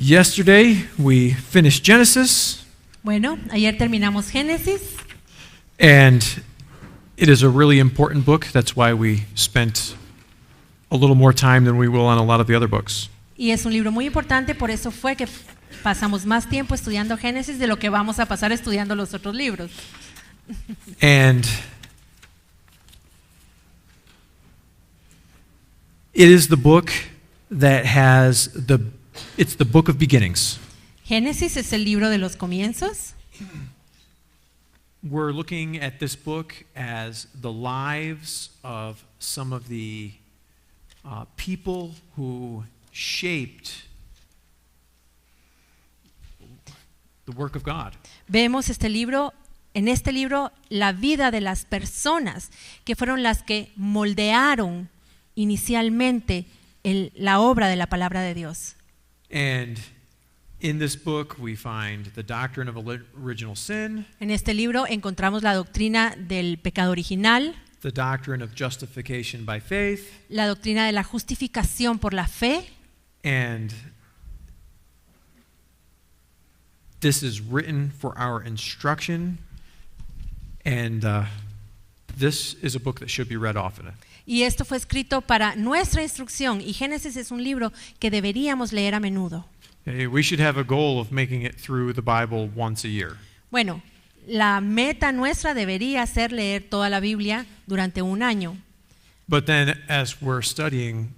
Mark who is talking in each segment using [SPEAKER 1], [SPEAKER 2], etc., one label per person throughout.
[SPEAKER 1] Yesterday we finished Genesis,
[SPEAKER 2] Bueno, ayer terminamos Génesis
[SPEAKER 1] and it is a really important book. That's why we spent a little more time than we will on a lot of the other books.
[SPEAKER 2] y es un libro muy importante, por eso fue que pasamos más tiempo estudiando Génesis de lo que vamos a pasar estudiando los otros libros.
[SPEAKER 1] And it is the book that has it's the book of beginnings.
[SPEAKER 2] Génesis es el libro de los comienzos.
[SPEAKER 1] We're looking at this book as the lives of some of the people who shaped the work of God.
[SPEAKER 2] Vemos en este libro la vida de las personas que fueron las que moldearon inicialmente la obra de la palabra de Dios.
[SPEAKER 1] And in this book we find the doctrine of original sin,
[SPEAKER 2] En este libro encontramos la doctrina del pecado original,
[SPEAKER 1] the doctrine of justification by faith,
[SPEAKER 2] la doctrina de la justificación por la fe,
[SPEAKER 1] and this is written for our instruction, and this is a book that should be read often.
[SPEAKER 2] y esto fue escrito para nuestra instrucción, y Génesis es un libro que deberíamos leer a menudo.
[SPEAKER 1] Okay, we should have a goal of making it through the Bible once a year.
[SPEAKER 2] Bueno, la meta nuestra debería ser leer toda la Biblia durante un año.
[SPEAKER 1] But then as we're studying,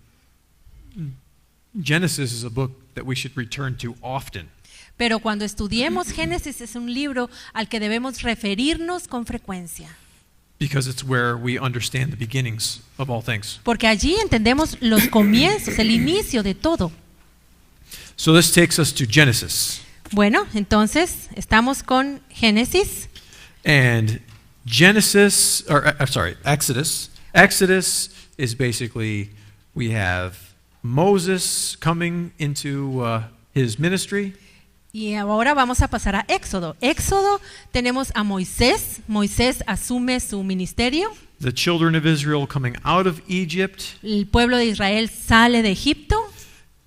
[SPEAKER 1] Genesis is a book that we should return to often.
[SPEAKER 2] Pero cuando estudiemos Génesis es un libro al que debemos referirnos con frecuencia,
[SPEAKER 1] Because it's where we understand the beginnings of all things.
[SPEAKER 2] porque allí entendemos los comienzos, el inicio de todo.
[SPEAKER 1] So this takes us to Genesis.
[SPEAKER 2] Bueno, entonces estamos con Génesis.
[SPEAKER 1] And Genesis, Exodus. Exodus is basically, we have Moses coming into his ministry.
[SPEAKER 2] Y ahora vamos a pasar a Éxodo. Éxodo tenemos a Moisés. Moisés asume su ministerio.
[SPEAKER 1] The children of Israel coming out of Egypt.
[SPEAKER 2] El pueblo de Israel sale de Egipto.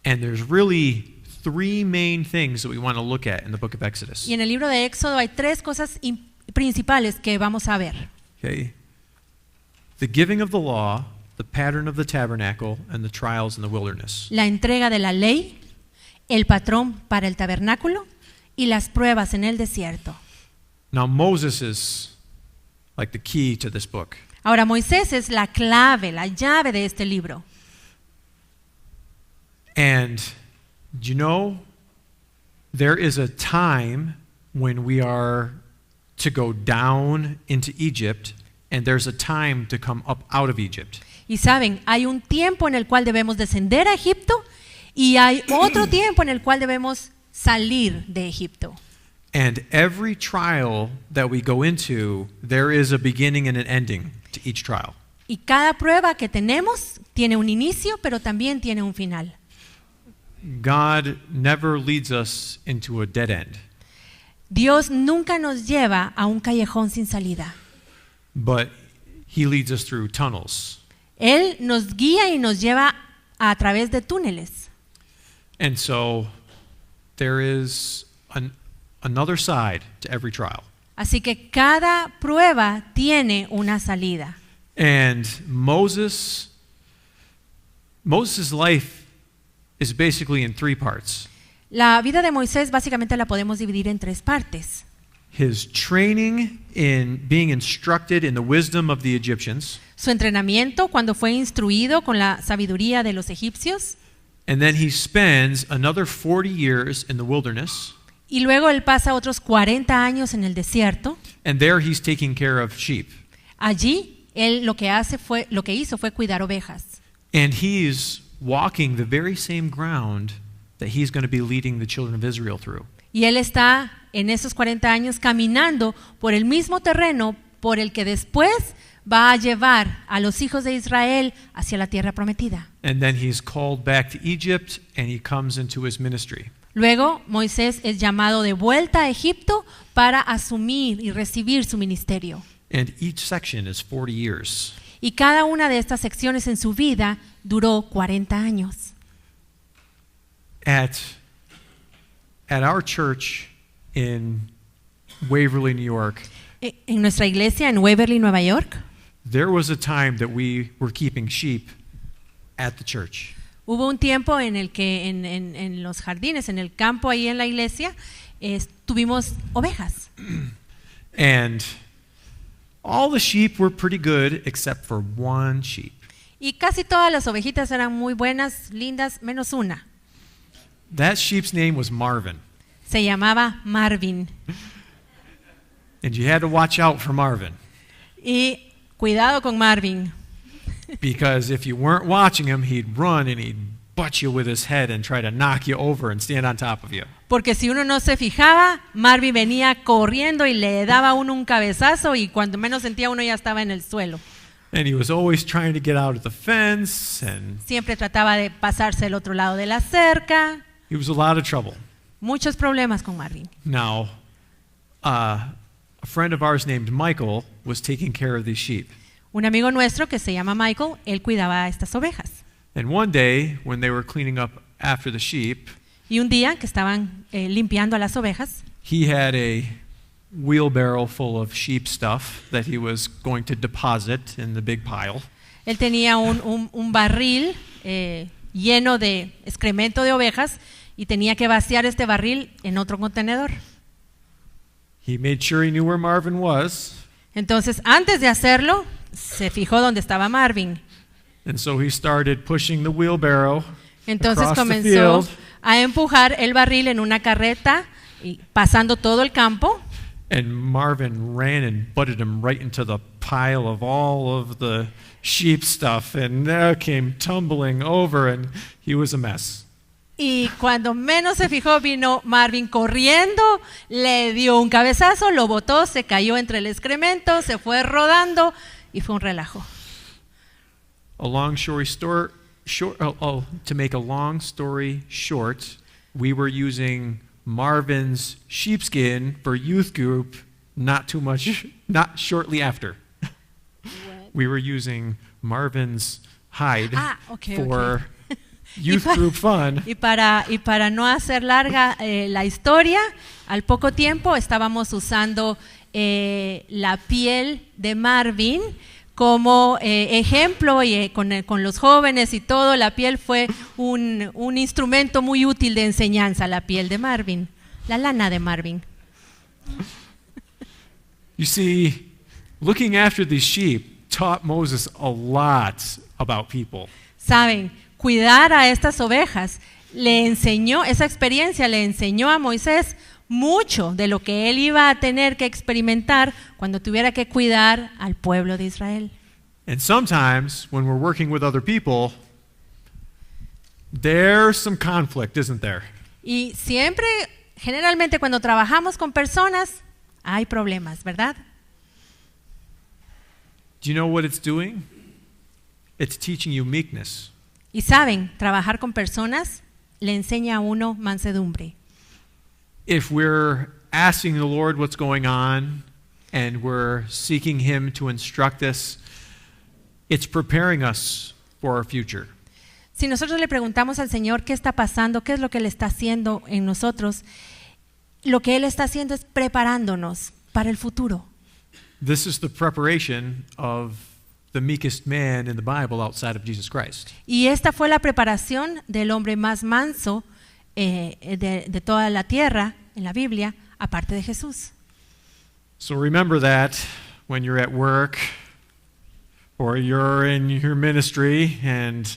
[SPEAKER 1] And there's really three main things that we want to look at in the book of Exodus.
[SPEAKER 2] Y en el libro de Éxodo hay tres cosas principales que vamos a ver.
[SPEAKER 1] Okay. The giving of the law, the pattern of the tabernacle, and the trials in the wilderness.
[SPEAKER 2] La entrega de la ley, el patrón para el tabernáculo y las pruebas en el desierto.
[SPEAKER 1] Now Moses is like the key to this book.
[SPEAKER 2] Ahora Moisés es la clave, la llave de este libro.
[SPEAKER 1] And you know, there is a time when we are to go down into Egypt, and there's a time to come up out of Egypt.
[SPEAKER 2] Y saben, hay un tiempo en el cual debemos descender a Egipto y hay otro tiempo en el cual debemos salir de Egipto.
[SPEAKER 1] And every trial that we go into, there is a beginning and an ending to each trial.
[SPEAKER 2] Y cada prueba que tenemos tiene un inicio, pero también tiene un final.
[SPEAKER 1] God never leads us into a dead end,
[SPEAKER 2] Dios nunca nos lleva a un callejón sin salida.
[SPEAKER 1] but He leads us through tunnels.
[SPEAKER 2] Él nos guía y nos lleva a través de túneles.
[SPEAKER 1] And so there is another side to every trial.
[SPEAKER 2] Así que cada prueba tiene una salida.
[SPEAKER 1] And Moses' life is basically in three parts.
[SPEAKER 2] La vida de Moisés básicamente la podemos dividir en tres partes.
[SPEAKER 1] His training in being instructed in the wisdom of the Egyptians,
[SPEAKER 2] Su entrenamiento cuando fue instruido con la sabiduría de los egipcios,
[SPEAKER 1] and then he spends another 40 years in the wilderness,
[SPEAKER 2] y luego él pasa otros 40 años en el desierto.
[SPEAKER 1] and there he's taking care of sheep.
[SPEAKER 2] Allí él lo que hizo fue cuidar ovejas.
[SPEAKER 1] And he's walking the very same ground that he's going to be leading the children of Israel through.
[SPEAKER 2] Y él está en esos 40 años caminando por el mismo terreno por el que después va a llevar a los hijos de Israel hacia la tierra prometida.
[SPEAKER 1] And then he's called back to Egypt, and he comes into his ministry.
[SPEAKER 2] Luego Moisés es llamado de vuelta a Egipto para asumir y recibir su ministerio.
[SPEAKER 1] And each section is 40 years.
[SPEAKER 2] Y cada una de estas secciones en su vida duró 40 años.
[SPEAKER 1] At At our church in Waverly, New York,
[SPEAKER 2] En nuestra iglesia en Waverly, Nueva York,
[SPEAKER 1] there was a time that we were keeping sheep at the church.
[SPEAKER 2] hubo un tiempo en el que en los jardines, en el campo ahí en la iglesia, tuvimos ovejas.
[SPEAKER 1] And all the sheep were pretty good except for one sheep.
[SPEAKER 2] Y casi todas las ovejitas eran muy buenas, lindas, menos una.
[SPEAKER 1] That sheep's name was Marvin.
[SPEAKER 2] Se llamaba Marvin.
[SPEAKER 1] And you had to watch out for Marvin.
[SPEAKER 2] Y cuidado con Marvin,
[SPEAKER 1] Because if you weren't watching him, he'd run and he'd butt you with his head and try to knock you over and stand on top of you.
[SPEAKER 2] porque si uno no se fijaba, Marvin venía corriendo y le daba a uno un cabezazo y cuando menos sentía uno ya estaba en el suelo.
[SPEAKER 1] And he was always trying to get out of the fence, and
[SPEAKER 2] Siempre trataba de pasarse al otro lado de la cerca.
[SPEAKER 1] he was a lot of trouble.
[SPEAKER 2] Muchos problemas con Marvin.
[SPEAKER 1] Now, a friend of ours named Michael was taking care of these sheep.
[SPEAKER 2] Un amigo nuestro que se llama Michael, él cuidaba a estas ovejas.
[SPEAKER 1] And one day, when they were cleaning up after the sheep,
[SPEAKER 2] Y un día que estaban limpiando a las ovejas,
[SPEAKER 1] he had a wheelbarrow full of sheep stuff that he was going to deposit in the big pile.
[SPEAKER 2] él tenía un barril lleno de excremento de ovejas y tenía que vaciar este barril en otro contenedor.
[SPEAKER 1] He made sure he knew where Marvin was,
[SPEAKER 2] Entonces, antes de hacerlo, se fijó dónde estaba Marvin.
[SPEAKER 1] and so he started pushing the wheelbarrow
[SPEAKER 2] Entonces
[SPEAKER 1] across the
[SPEAKER 2] comenzó
[SPEAKER 1] field,
[SPEAKER 2] a empujar el barril en una carreta y pasando todo el campo.
[SPEAKER 1] and Marvin ran and butted him right into the pile of all of the sheep stuff, and that came tumbling over, and he was a mess.
[SPEAKER 2] Y cuando menos se fijó, vino Marvin corriendo, le dio un cabezazo, lo botó, se cayó entre el excremento, se fue rodando y fue un relajo.
[SPEAKER 1] To make a long story short, we were using Marvin's sheepskin for youth group not shortly after. We were using Marvin's hide for youth group fun.
[SPEAKER 2] Y para no hacer larga la historia, al poco tiempo estábamos usando la piel de Marvin como ejemplo y con los jóvenes y todo. La piel fue un instrumento muy útil de enseñanza, la piel de Marvin, la lana de Marvin.
[SPEAKER 1] You see, looking after these sheep taught Moses a lot about people.
[SPEAKER 2] Saben, cuidar a estas ovejas esa experiencia le enseñó a Moisés mucho de lo que él iba a tener que experimentar cuando tuviera que cuidar al pueblo de Israel.
[SPEAKER 1] And sometimes when we're working with other people, there's some conflict, isn't there?
[SPEAKER 2] Y siempre, generalmente cuando trabajamos con personas, hay problemas, ¿verdad?
[SPEAKER 1] Do you know what it's doing? It's teaching you meekness.
[SPEAKER 2] Y saben, trabajar con personas le enseña a uno mansedumbre.
[SPEAKER 1] If we're asking the Lord what's going on and we're seeking Him to instruct us, it's preparing us for our future.
[SPEAKER 2] Si nosotros le preguntamos al Señor qué está pasando, qué es lo que Él está haciendo en nosotros, lo que Él está haciendo es preparándonos para el futuro.
[SPEAKER 1] This is the preparation of the meekest man in the Bible outside of Jesus Christ.
[SPEAKER 2] Y esta fue la preparación del hombre más manso de toda la tierra en la Biblia, aparte de Jesús.
[SPEAKER 1] So remember that when you're at work or you're in your ministry and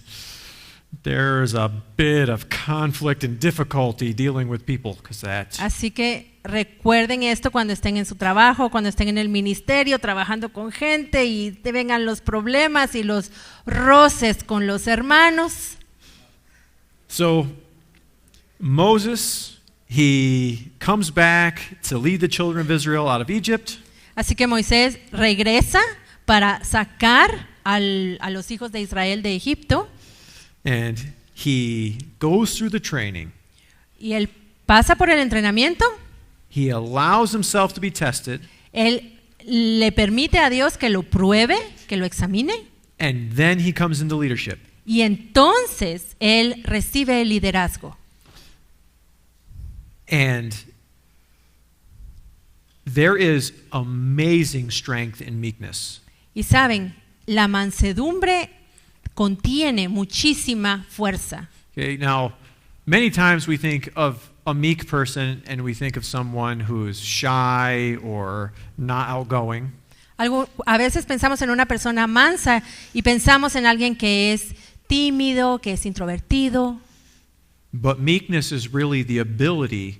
[SPEAKER 1] there's a bit of conflict and difficulty dealing with people, because that.
[SPEAKER 2] Así que recuerden esto cuando estén en su trabajo, cuando estén en el ministerio, trabajando con gente y te vengan los problemas y los roces con los hermanos.
[SPEAKER 1] So Moses, he comes back to lead the children of Israel out of Egypt.
[SPEAKER 2] Así que Moisés regresa para sacar a los hijos de Israel de Egipto.
[SPEAKER 1] And he goes through the training.
[SPEAKER 2] Y él pasa por el entrenamiento.
[SPEAKER 1] He allows himself to be tested.
[SPEAKER 2] Él le permite a Dios que lo pruebe, que lo examine.
[SPEAKER 1] And then he comes into leadership.
[SPEAKER 2] Y entonces él recibe el liderazgo.
[SPEAKER 1] And there is amazing strength in meekness.
[SPEAKER 2] Y saben, la mansedumbre contiene muchísima fuerza.
[SPEAKER 1] Okay, now, many times we think of a meek person and we think of someone who's shy or not outgoing.
[SPEAKER 2] A veces pensamos en una persona mansa y pensamos en alguien que es tímido, que es introvertido.
[SPEAKER 1] But meekness is really the ability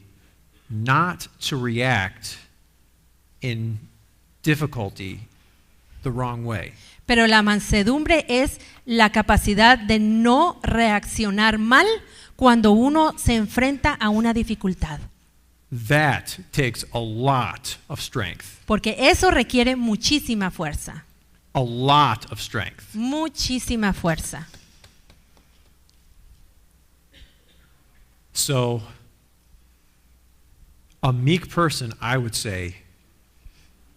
[SPEAKER 1] not to react in difficulty the wrong way.
[SPEAKER 2] Pero la mansedumbre es la capacidad de no reaccionar mal cuando uno se enfrenta a una dificultad.
[SPEAKER 1] That takes a lot of strength.
[SPEAKER 2] Porque eso requiere muchísima fuerza.
[SPEAKER 1] A lot of strength.
[SPEAKER 2] Muchísima fuerza.
[SPEAKER 1] So, a meek person, I would say,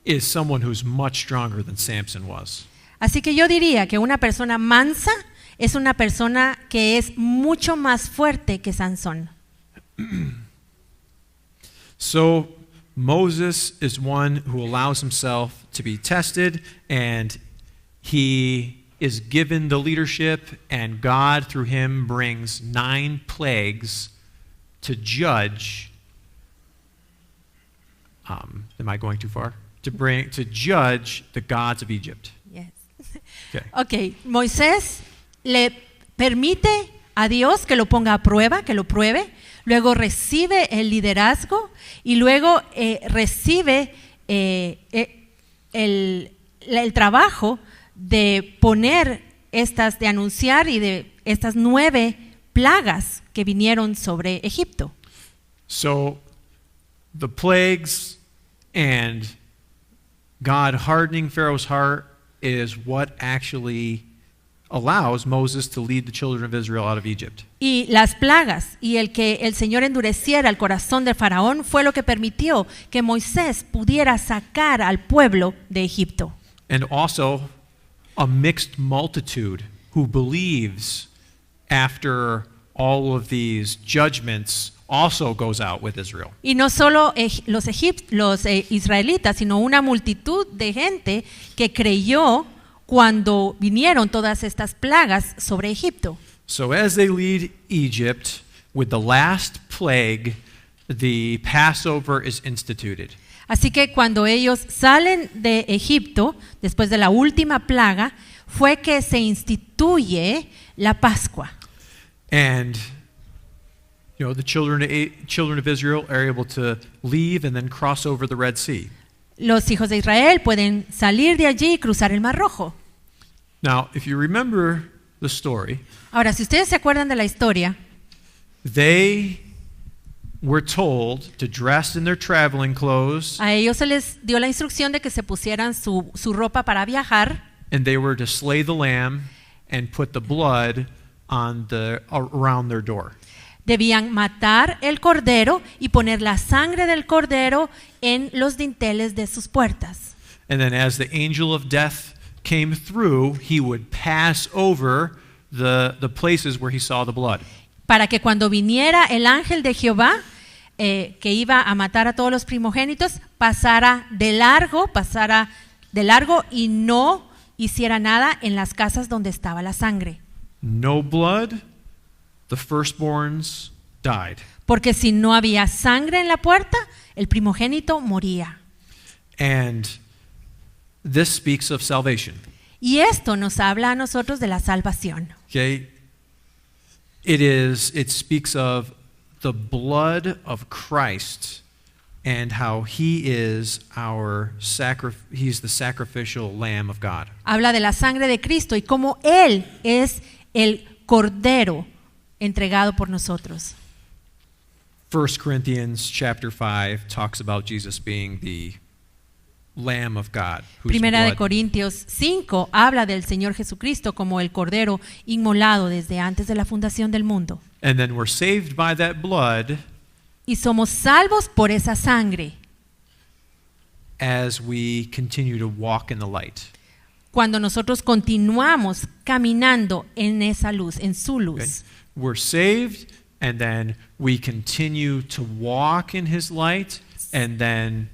[SPEAKER 1] is someone who's much stronger than Samson was.
[SPEAKER 2] Así que yo diría que una persona mansa es una persona que es mucho más fuerte que Sansón.
[SPEAKER 1] So, Moses is one who allows himself to be tested, and he is given the leadership, and God, through him, brings 9 plagues to judge. Am I going too far? To judge the gods of Egypt.
[SPEAKER 2] Yes.
[SPEAKER 1] Okay.
[SPEAKER 2] Ok, Moisés le permite a Dios que lo ponga a prueba, que lo pruebe, luego recibe el liderazgo y luego recibe el trabajo de poner de anunciar y de estas 9 plagas que vinieron sobre Egipto.
[SPEAKER 1] So, the plagues and God hardening Pharaoh's heart is what actually allows Moses to lead the children of Israel out of Egypt.
[SPEAKER 2] Y las plagas y el que el Señor endureciera el corazón del faraón fue lo que permitió que Moisés pudiera sacar al pueblo de Egipto.
[SPEAKER 1] And also a mixed multitude who believes after all of these judgments also goes out with Israel.
[SPEAKER 2] Y no solo los israelitas, sino una multitud de gente que creyó cuando vinieron todas estas plagas sobre Egipto.
[SPEAKER 1] So as they lead Egypt with the last plague, the Passover is instituted.
[SPEAKER 2] Así que cuando ellos salen de Egipto, después de la última plaga, fue que se instituye la Pascua.
[SPEAKER 1] And the children of Israel are able to leave and then cross over the Red Sea.
[SPEAKER 2] Los hijos de Israel pueden salir de allí y cruzar el Mar Rojo.
[SPEAKER 1] Now, if you remember the story,
[SPEAKER 2] ahora, si ustedes se acuerdan de la historia,
[SPEAKER 1] they were told to dress in their traveling clothes.
[SPEAKER 2] A ellos se les dio la instrucción de que se pusieran su ropa para viajar.
[SPEAKER 1] And they were to slay the lamb and put the blood around their door.
[SPEAKER 2] Debían matar el cordero y poner la sangre del cordero en los dinteles de sus puertas.
[SPEAKER 1] And then as the angel of death came through, he would pass over the places where he saw the blood.
[SPEAKER 2] Para que cuando viniera el ángel de Jehová, que iba a matar a todos los primogénitos, pasara de largo y no hiciera nada en las casas donde estaba la sangre.
[SPEAKER 1] No blood, the firstborns died.
[SPEAKER 2] Porque si no había sangre en la puerta, el primogénito moría.
[SPEAKER 1] And this speaks of salvation.
[SPEAKER 2] Y esto nos habla a nosotros de la salvación.
[SPEAKER 1] Okay? It speaks of the blood of Christ and how he is he's the sacrificial lamb of God.
[SPEAKER 2] Habla de la sangre de Cristo y cómo él es el cordero entregado por nosotros.
[SPEAKER 1] 1 Corinthians chapter 5 talks about Jesus being the Lamb of God.
[SPEAKER 2] Primera de Corintios 5 habla del Señor Jesucristo como el cordero inmolado desde antes de la fundación del mundo.
[SPEAKER 1] And then we're saved by that blood.
[SPEAKER 2] Y somos salvos por esa sangre.
[SPEAKER 1] As we continue to walk in the light.
[SPEAKER 2] Cuando nosotros continuamos caminando en esa luz, en su luz.
[SPEAKER 1] Okay. We're saved and then we continue to walk in his light, and then,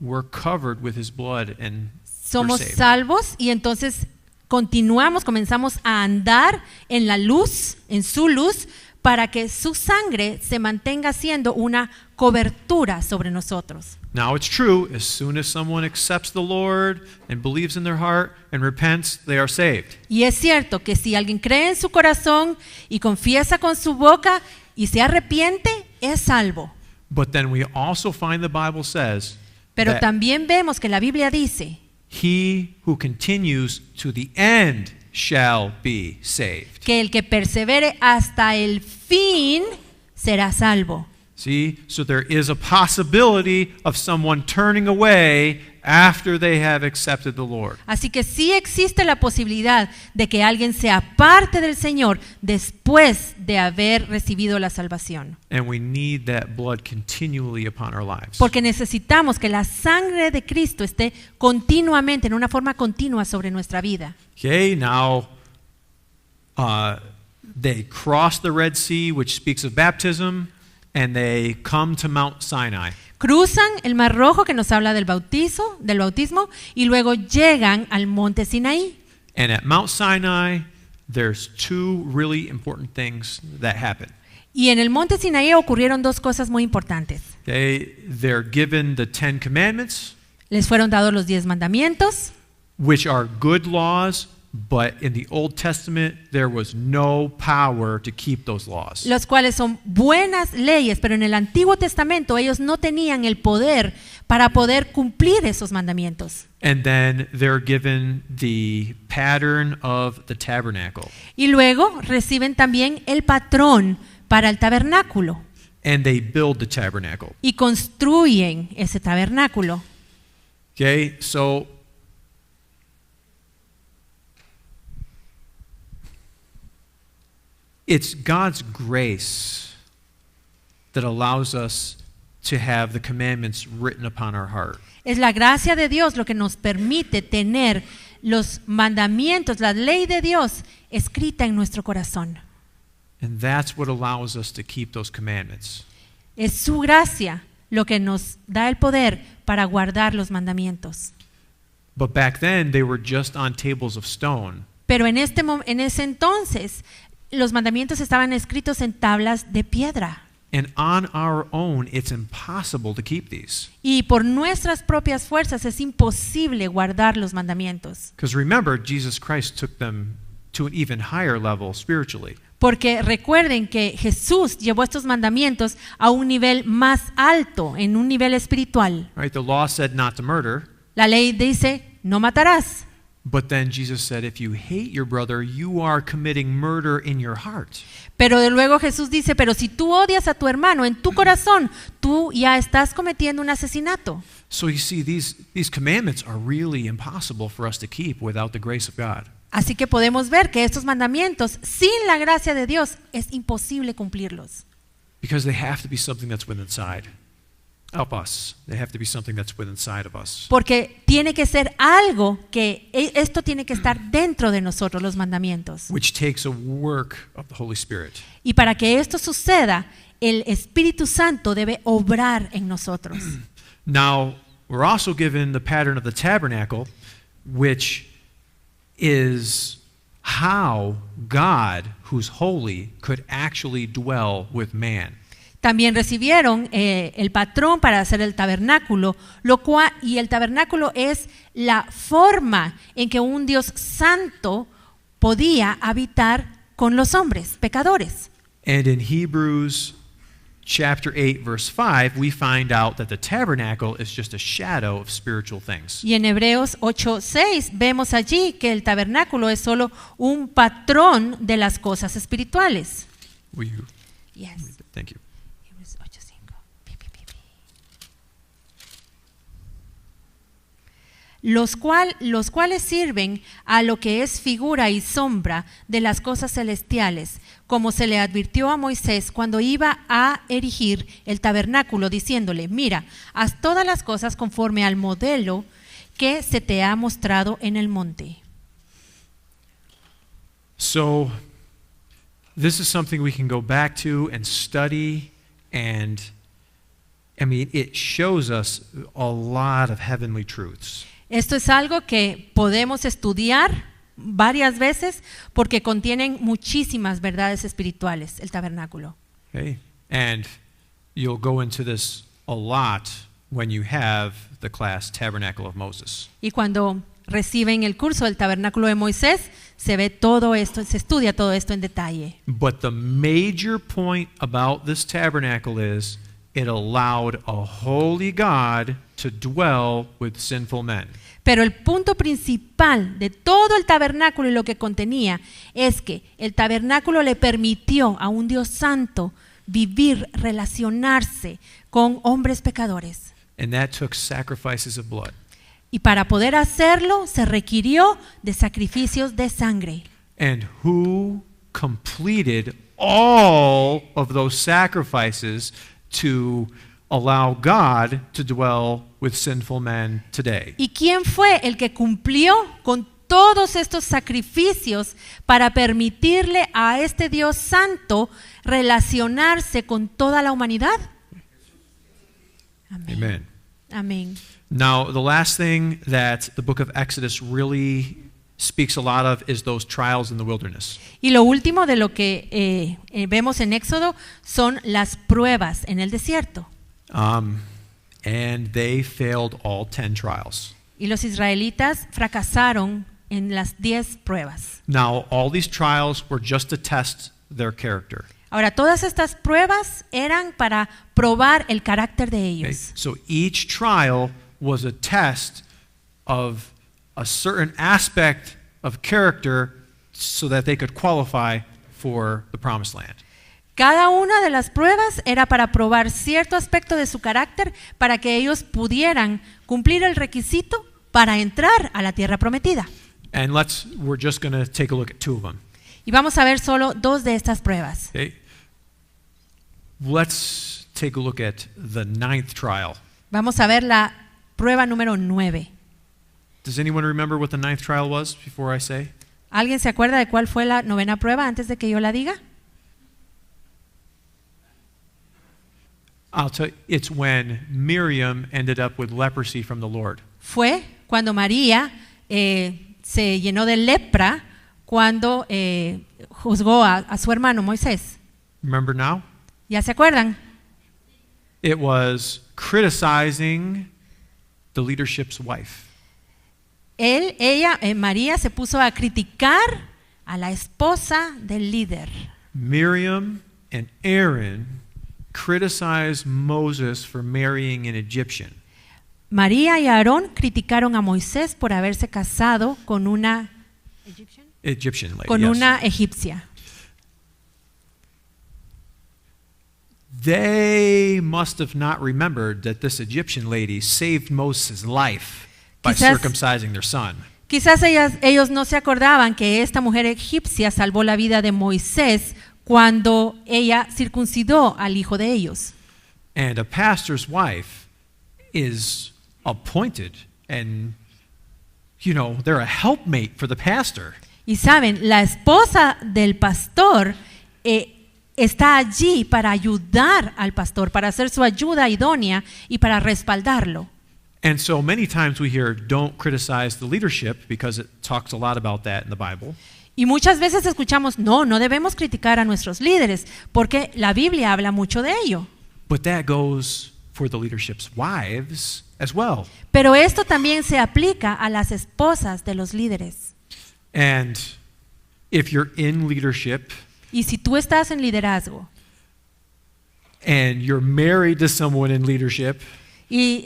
[SPEAKER 1] we're covered with his blood and
[SPEAKER 2] Somos
[SPEAKER 1] we're saved.
[SPEAKER 2] salvos y entonces comenzamos a andar en la luz, en su luz, para que su sangre se mantenga siendo una cobertura sobre nosotros.
[SPEAKER 1] Now it's true, as soon as someone accepts the Lord and believes in their heart and repents, they are saved.
[SPEAKER 2] Y es cierto que si alguien cree en su corazón y confiesa con su boca y se arrepiente, es salvo.
[SPEAKER 1] But then we also find the Bible says
[SPEAKER 2] Pero
[SPEAKER 1] that
[SPEAKER 2] también vemos que la Biblia dice
[SPEAKER 1] he who continues to the end shall be saved.
[SPEAKER 2] que el que persevere hasta el fin será salvo.
[SPEAKER 1] See, so there is a possibility of someone turning away after they have accepted the Lord.
[SPEAKER 2] Así que sí existe la posibilidad de que alguien se aparte del Señor después de haber recibido la salvación.
[SPEAKER 1] And we need that blood continually upon our lives.
[SPEAKER 2] Porque necesitamos que la sangre de Cristo esté continuamente, en una forma continua sobre nuestra vida.
[SPEAKER 1] Okay, now they cross the Red Sea, which speaks of baptism, and they come to Mount Sinai.
[SPEAKER 2] Cruzan el Mar Rojo, que nos habla del bautismo, y luego llegan al monte Sinaí.
[SPEAKER 1] And at Mount Sinai, there's two really important things that happen.
[SPEAKER 2] Y en el monte Sinaí ocurrieron dos cosas muy importantes.
[SPEAKER 1] Okay, they're given the 10 commandments,
[SPEAKER 2] Les fueron dados los 10 mandamientos,
[SPEAKER 1] which are good laws, but in the Old Testament, there was no power to keep those laws.
[SPEAKER 2] los cuales son buenas leyes, pero en el Antiguo Testamento ellos no tenían el poder para poder cumplir esos mandamientos.
[SPEAKER 1] And then they're given the pattern of the tabernacle.
[SPEAKER 2] Y luego reciben también el patrón para el tabernáculo
[SPEAKER 1] And they build the tabernacle.
[SPEAKER 2] y construyen ese tabernáculo.
[SPEAKER 1] Okay, so it's God's grace that allows us to have the commandments written upon our heart.
[SPEAKER 2] Es la gracia de Dios lo que nos permite tener los mandamientos, la ley de Dios escrita en nuestro corazón.
[SPEAKER 1] And that's what allows us to keep those commandments.
[SPEAKER 2] Es su gracia lo que nos da el poder para guardar los mandamientos.
[SPEAKER 1] But back then, they were just on tables of stone.
[SPEAKER 2] Pero en ese entonces, los mandamientos estaban escritos en tablas de piedra.
[SPEAKER 1] And on our own, it's impossible to keep these.
[SPEAKER 2] Y por nuestras propias fuerzas es imposible guardar los mandamientos.
[SPEAKER 1] Because remember, Jesus Christ took them to an even higher level spiritually.
[SPEAKER 2] Porque recuerden que Jesús llevó estos mandamientos a un nivel más alto, en un nivel espiritual.
[SPEAKER 1] Right? The law said not to murder,
[SPEAKER 2] La ley dice, no matarás.
[SPEAKER 1] but then Jesus said, if you hate your brother, you are committing murder in your heart.
[SPEAKER 2] Pero de luego Jesús dice, pero si tú odias a tu hermano en tu corazón, tú ya estás cometiendo un asesinato.
[SPEAKER 1] So you see, these commandments are really impossible for us to keep without the grace of God.
[SPEAKER 2] Así que podemos ver que estos mandamientos, sin la gracia de Dios, es imposible cumplirlos.
[SPEAKER 1] Because they have to be something that's within inside of us. They have to be something that's within inside of us.
[SPEAKER 2] Porque tiene que ser algo que, esto tiene que estar dentro de nosotros, los mandamientos.
[SPEAKER 1] Which takes a work of the Holy Spirit.
[SPEAKER 2] Y para que esto suceda, el Espíritu Santo debe obrar en nosotros.
[SPEAKER 1] Now, we're also given the pattern of the tabernacle, which is how God, who's holy, could actually dwell with man.
[SPEAKER 2] También recibieron el patrón para hacer el tabernáculo, y el tabernáculo es la forma en que un Dios santo podía habitar con los hombres, pecadores.
[SPEAKER 1] And in Hebrews chapter 8, verse 5, we find out that the tabernacle is just a shadow of spiritual things.
[SPEAKER 2] Y en Hebreos 8:6 vemos allí que el tabernáculo es solo un patrón de las cosas espirituales.
[SPEAKER 1] Will you?
[SPEAKER 2] Yes.
[SPEAKER 1] Thank you.
[SPEAKER 2] Hebreos 8:5. Los cuales sirven a lo que es figura y sombra de las cosas celestiales, como se le advirtió a Moisés cuando iba a erigir el tabernáculo, diciéndole, mira, haz todas las cosas conforme al modelo que se te ha mostrado en el monte.
[SPEAKER 1] So, this is something we can go back to and study, and I mean, it shows us a lot of heavenly truths.
[SPEAKER 2] Esto es algo que podemos estudiar varias veces porque contienen muchísimas verdades espirituales, el tabernáculo.
[SPEAKER 1] Okay? And you'll go into this a lot when you have the class Tabernacle of Moses.
[SPEAKER 2] Y cuando reciben el curso del tabernáculo de Moisés, se ve todo esto, se estudia todo esto en detalle.
[SPEAKER 1] But the major point about this tabernacle is it allowed a holy God to dwell with sinful men.
[SPEAKER 2] Pero el punto principal de todo el tabernáculo y lo que contenía es que el tabernáculo le permitió a un Dios santo vivir, relacionarse con hombres pecadores.
[SPEAKER 1] And that took sacrifices of blood.
[SPEAKER 2] Y para poder hacerlo se requirió de sacrificios de sangre.
[SPEAKER 1] And who completed all of those sacrifices to allow God to dwell with sinful men today?
[SPEAKER 2] ¿Y quién fue el que cumplió con todos estos sacrificios para permitirle a este Dios santo relacionarse con toda la humanidad? Amén.
[SPEAKER 1] Amen.
[SPEAKER 2] Amén.
[SPEAKER 1] Now, the last thing that the book of Exodus really speaks a lot of is those trials in the wilderness.
[SPEAKER 2] Y lo último de lo que vemos en Éxodo son las pruebas en el desierto.
[SPEAKER 1] And they failed all 10 trials.
[SPEAKER 2] Y los israelitas fracasaron en las 10 pruebas.
[SPEAKER 1] Now, all these trials were just to test their character.
[SPEAKER 2] Ahora, todas estas pruebas eran para probar el carácter de
[SPEAKER 1] Okay?
[SPEAKER 2] ellos.
[SPEAKER 1] So each trial was a test of a certain aspect of character so that they could qualify for the promised land.
[SPEAKER 2] Cada una de las pruebas era para probar cierto aspecto de su carácter para que ellos pudieran cumplir el requisito para entrar a la tierra prometida.
[SPEAKER 1] And we're just going to take a look at 2 of them.
[SPEAKER 2] Y vamos a ver solo 2 de estas pruebas.
[SPEAKER 1] Okay? Let's take a look at the 9th trial.
[SPEAKER 2] Vamos a ver la prueba número 9.
[SPEAKER 1] Does anyone remember what the 9th trial was before I say?
[SPEAKER 2] ¿Alguien se acuerda de cuál fue la 9ª prueba antes de que yo la diga?
[SPEAKER 1] I'll tell you, it's when Miriam ended up with leprosy from the Lord.
[SPEAKER 2] Fue cuando María se llenó de lepra cuando juzgó a su hermano Moisés.
[SPEAKER 1] Remember now?
[SPEAKER 2] ¿Ya se acuerdan?
[SPEAKER 1] It was criticizing the leadership's wife.
[SPEAKER 2] María se puso a criticar a la esposa del líder.
[SPEAKER 1] Miriam and Aaron criticized Moses for marrying an Egyptian.
[SPEAKER 2] María y Aarón criticaron a Moisés por haberse casado con una
[SPEAKER 1] Egyptian lady, yes.
[SPEAKER 2] egipcia.
[SPEAKER 1] They must have not remembered that this Egyptian lady saved Moses' life by circumcising their son.
[SPEAKER 2] Quizás ellos no se acordaban que esta mujer egipcia salvó la vida de Moisés cuando ella circuncidó al hijo de ellos.
[SPEAKER 1] And a pastor's wife is appointed, and they're a helpmate for the pastor.
[SPEAKER 2] Y saben, la esposa del pastor está allí para ayudar al pastor, para hacer su ayuda idónea y para respaldarlo.
[SPEAKER 1] And so many times we hear, don't criticize the leadership, because it talks a lot about that in the Bible.
[SPEAKER 2] Y muchas veces escuchamos, no debemos criticar a nuestros líderes, porque la Biblia habla mucho de ello.
[SPEAKER 1] But that goes for the leadership's wives as well.
[SPEAKER 2] Pero esto también se aplica a las esposas de los líderes.
[SPEAKER 1] And if you're in leadership,
[SPEAKER 2] y si tú estás en liderazgo,
[SPEAKER 1] and you're married to someone in leadership,
[SPEAKER 2] y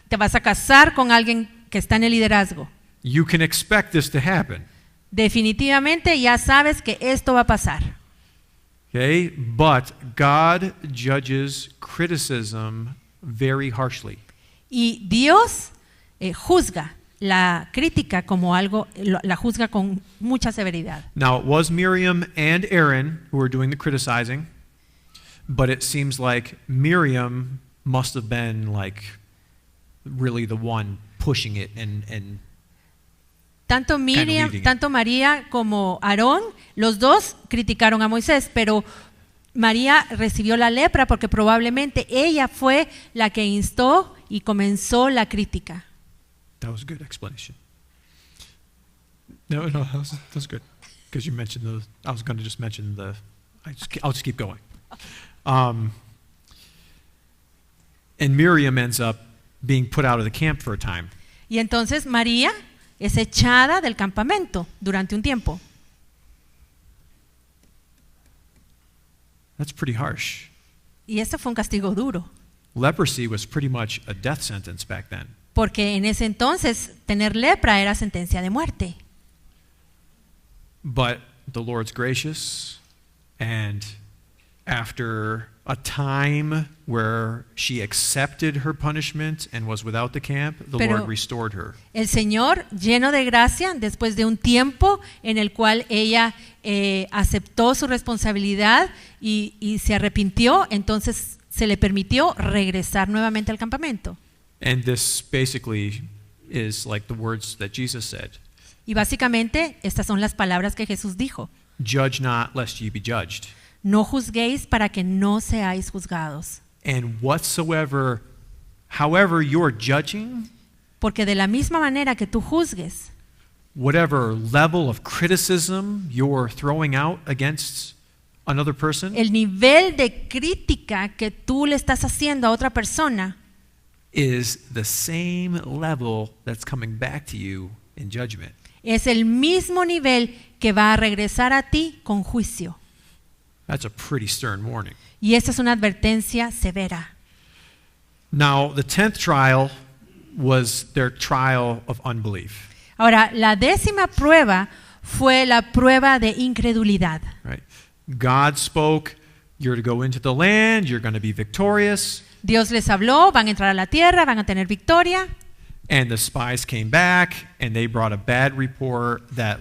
[SPEAKER 2] te vas a casar con alguien que está en el liderazgo,
[SPEAKER 1] you can expect this to happen.
[SPEAKER 2] Definitivamente ya sabes que esto va a pasar.
[SPEAKER 1] Okay? But God judges criticism very harshly.
[SPEAKER 2] Y Dios juzga la crítica como algo, la juzga con mucha severidad.
[SPEAKER 1] Now, it was Miriam and Aaron who were doing the criticizing, but it seems like Miriam must have been like really the one pushing it and
[SPEAKER 2] tanto Miriam,
[SPEAKER 1] leading it.
[SPEAKER 2] tanto María como Aarón, los dos criticaron a Moisés, pero María recibió la lepra porque probablemente ella fue la que instó y comenzó la crítica.
[SPEAKER 1] That was a good explanation. No, that was good. Because you mentioned I was going to just mention I'll just keep going. And Miriam ends up being put out of the camp for a time.
[SPEAKER 2] Y entonces María es echada del campamento durante un tiempo.
[SPEAKER 1] That's pretty harsh.
[SPEAKER 2] Y eso fue un castigo duro,
[SPEAKER 1] Leprosy was pretty much a death sentence back then.
[SPEAKER 2] porque en ese entonces tener lepra era sentencia de muerte.
[SPEAKER 1] But the Lord's gracious, and after a time where she accepted her punishment and was without the camp, the
[SPEAKER 2] Pero
[SPEAKER 1] Lord restored her.
[SPEAKER 2] el Señor, lleno de gracia, después de un tiempo en el cual ella aceptó su responsabilidad y se arrepintió, entonces se le permitió regresar nuevamente al campamento.
[SPEAKER 1] And this basically is like the words that Jesus said.
[SPEAKER 2] Y básicamente estas son las palabras que Jesús dijo:
[SPEAKER 1] Judge not, lest ye be judged.
[SPEAKER 2] no juzguéis para que no seáis juzgados.
[SPEAKER 1] And however you're judging,
[SPEAKER 2] Porque de la misma manera que tú juzgues,
[SPEAKER 1] whatever level of criticism you're throwing out against another person,
[SPEAKER 2] el nivel de crítica que tú le estás haciendo a otra persona
[SPEAKER 1] is the same level that's coming back to you in judgment.
[SPEAKER 2] es el mismo nivel que va a regresar a ti con juicio.
[SPEAKER 1] That's a pretty stern warning.
[SPEAKER 2] Y esta es una advertencia severa.
[SPEAKER 1] Now, the 10th trial was their trial of unbelief.
[SPEAKER 2] Ahora, la 10ª prueba fue la prueba de incredulidad.
[SPEAKER 1] Right? God spoke, you're to go into the land, you're going to be victorious.
[SPEAKER 2] Dios les habló, van a entrar a la tierra, van a tener victoria.
[SPEAKER 1] And the spies came back and they brought a bad report that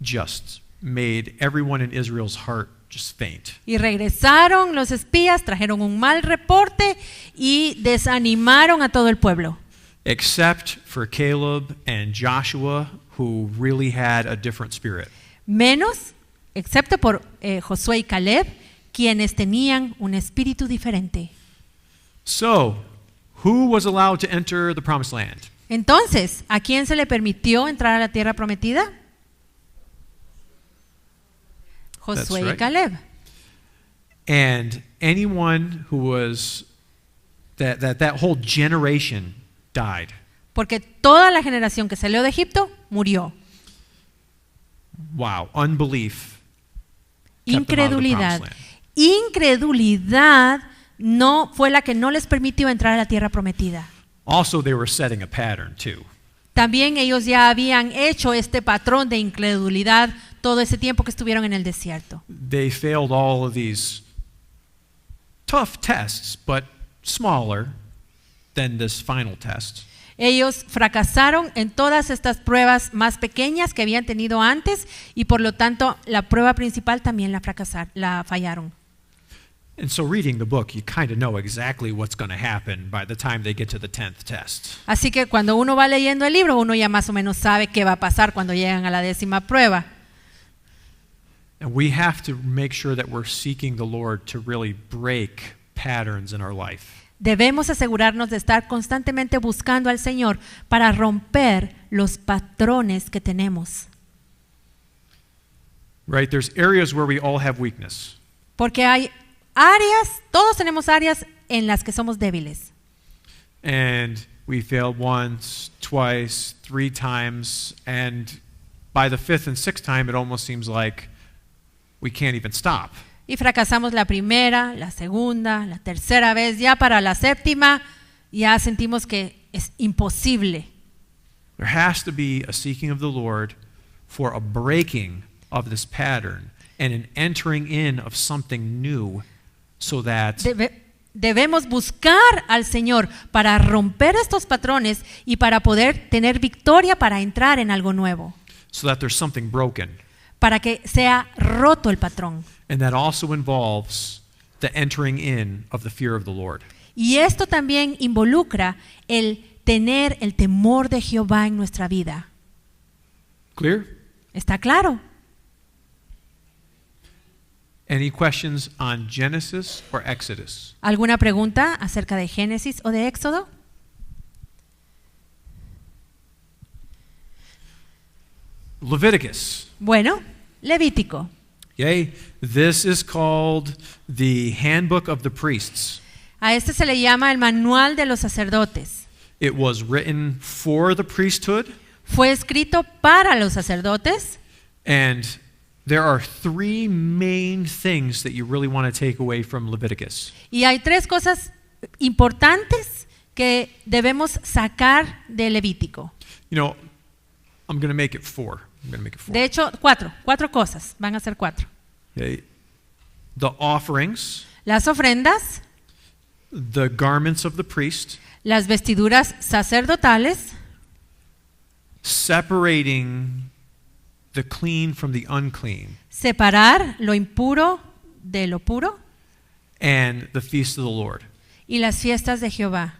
[SPEAKER 1] just made everyone in Israel's heart just faint.
[SPEAKER 2] Y regresaron los espías, trajeron un mal reporte y desanimaron a todo el pueblo.
[SPEAKER 1] Except for Caleb and Joshua, who really had a different spirit.
[SPEAKER 2] Menos, excepto por Josué y Caleb, quienes tenían un espíritu diferente.
[SPEAKER 1] So, who was allowed to enter the promised land?
[SPEAKER 2] Entonces, ¿a quién se le permitió entrar a la tierra prometida? Josué
[SPEAKER 1] right.
[SPEAKER 2] y Caleb.
[SPEAKER 1] And anyone who was that whole generation died.
[SPEAKER 2] Porque toda la generación que salió de Egipto murió.
[SPEAKER 1] Wow, unbelief. kept them out of the
[SPEAKER 2] Incredulidad.
[SPEAKER 1] promised land.
[SPEAKER 2] Incredulidad no fue la que no les permitió entrar a la tierra prometida.
[SPEAKER 1] Also, they were setting a pattern too.
[SPEAKER 2] También ellos ya habían hecho este patrón de incredulidad todo ese tiempo que estuvieron en el desierto.
[SPEAKER 1] They failed all of these tough tests, but smaller than this final test.
[SPEAKER 2] Ellos fracasaron en todas estas pruebas más pequeñas que habían tenido antes y por lo tanto la prueba principal también la fallaron.
[SPEAKER 1] And so reading the book, you kind of know exactly what's going to happen by the time they get to the 10th test.
[SPEAKER 2] Así que cuando uno va leyendo el libro, uno ya más o menos sabe qué va a pasar cuando llegan a la 10ª prueba.
[SPEAKER 1] And we have to make sure that we're seeking the Lord to really break patterns in our life.
[SPEAKER 2] Debemos asegurarnos de estar constantemente buscando al Señor para romper los patrones que tenemos.
[SPEAKER 1] Right? There's areas where we all have weakness.
[SPEAKER 2] Porque hay áreas, todos tenemos áreas en las que somos débiles.
[SPEAKER 1] And we failed once, twice, 3 times, and by the 5th and 6th time, it almost seems like we can't even stop.
[SPEAKER 2] Y fracasamos la primera, la segunda, la tercera vez. Ya para la 7ª ya sentimos que es imposible.
[SPEAKER 1] There has to be a seeking of the Lord for a breaking of this pattern and an entering in of something new so that
[SPEAKER 2] Debemos buscar al Señor para romper estos patrones y para poder tener victoria para entrar en algo nuevo.
[SPEAKER 1] there's something broken.
[SPEAKER 2] Para que sea roto el patrón.
[SPEAKER 1] And that also involves the entering in of the fear of the Lord.
[SPEAKER 2] Y esto también involucra el tener el temor de Jehová en nuestra vida.
[SPEAKER 1] Clear?
[SPEAKER 2] ¿Está claro?
[SPEAKER 1] Any questions on Genesis or Exodus?
[SPEAKER 2] ¿Alguna pregunta acerca de Génesis o de Éxodo?
[SPEAKER 1] Leviticus.
[SPEAKER 2] Bueno, Levítico.
[SPEAKER 1] Okay, this is called the Handbook of the Priests.
[SPEAKER 2] A este se le llama el manual de los sacerdotes.
[SPEAKER 1] It was written for the priesthood,
[SPEAKER 2] Fue escrito para los sacerdotes
[SPEAKER 1] and there are three main things that you really want to take away from Leviticus.
[SPEAKER 2] y hay tres cosas importantes que debemos sacar de Levítico.
[SPEAKER 1] You know, I'm going to make it four.
[SPEAKER 2] De hecho, cuatro cosas, van a ser cuatro.
[SPEAKER 1] Okay. The offerings,
[SPEAKER 2] Las ofrendas,
[SPEAKER 1] the garments of the priest,
[SPEAKER 2] las vestiduras sacerdotales,
[SPEAKER 1] separating the clean from the unclean,
[SPEAKER 2] separar lo impuro de lo puro
[SPEAKER 1] and the feast of the Lord.
[SPEAKER 2] y las fiestas de Jehová.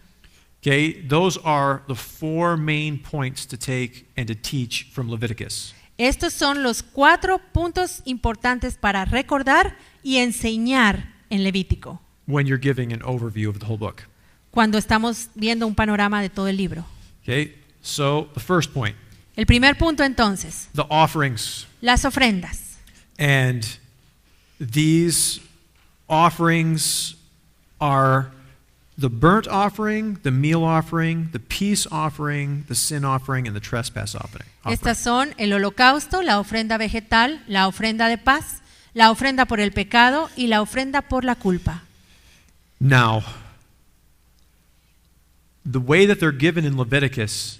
[SPEAKER 1] Okay, those are the four main points to take and to teach from Leviticus.
[SPEAKER 2] Estos son los 4 puntos importantes para recordar y enseñar en Levítico,
[SPEAKER 1] When you're giving an overview of the whole book.
[SPEAKER 2] cuando estamos viendo un panorama de todo el libro.
[SPEAKER 1] Okay, so the first point,
[SPEAKER 2] El primer punto entonces,
[SPEAKER 1] the offerings.
[SPEAKER 2] las ofrendas.
[SPEAKER 1] And these offerings are the burnt offering, the meal offering, the peace offering, the sin offering, and the trespass offering.
[SPEAKER 2] Estas son el holocausto, la ofrenda vegetal, la ofrenda de paz, la ofrenda por el pecado y la ofrenda por la culpa.
[SPEAKER 1] Now, the way that they're given in Leviticus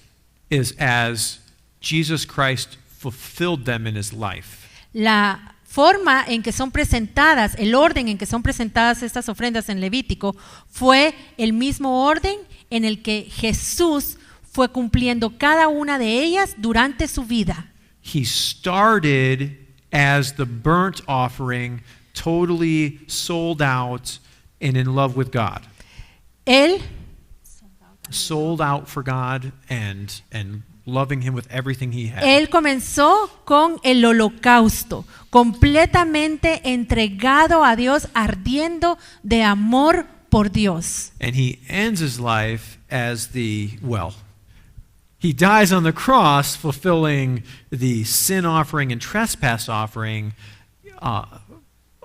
[SPEAKER 1] is as Jesus Christ fulfilled them in his life.
[SPEAKER 2] La forma en que son presentadas, el orden en que son presentadas estas ofrendas en Levítico fue el mismo orden en el que Jesús fue cumpliendo cada una de ellas durante su vida.
[SPEAKER 1] He started as the burnt offering, totally sold out and in love with God.
[SPEAKER 2] Él
[SPEAKER 1] Sold out for God and loving him with everything he had.
[SPEAKER 2] Él comenzó con el holocausto, completamente entregado a Dios, ardiendo de amor por Dios.
[SPEAKER 1] And he ends his life as he dies on the cross fulfilling the sin offering and trespass offering,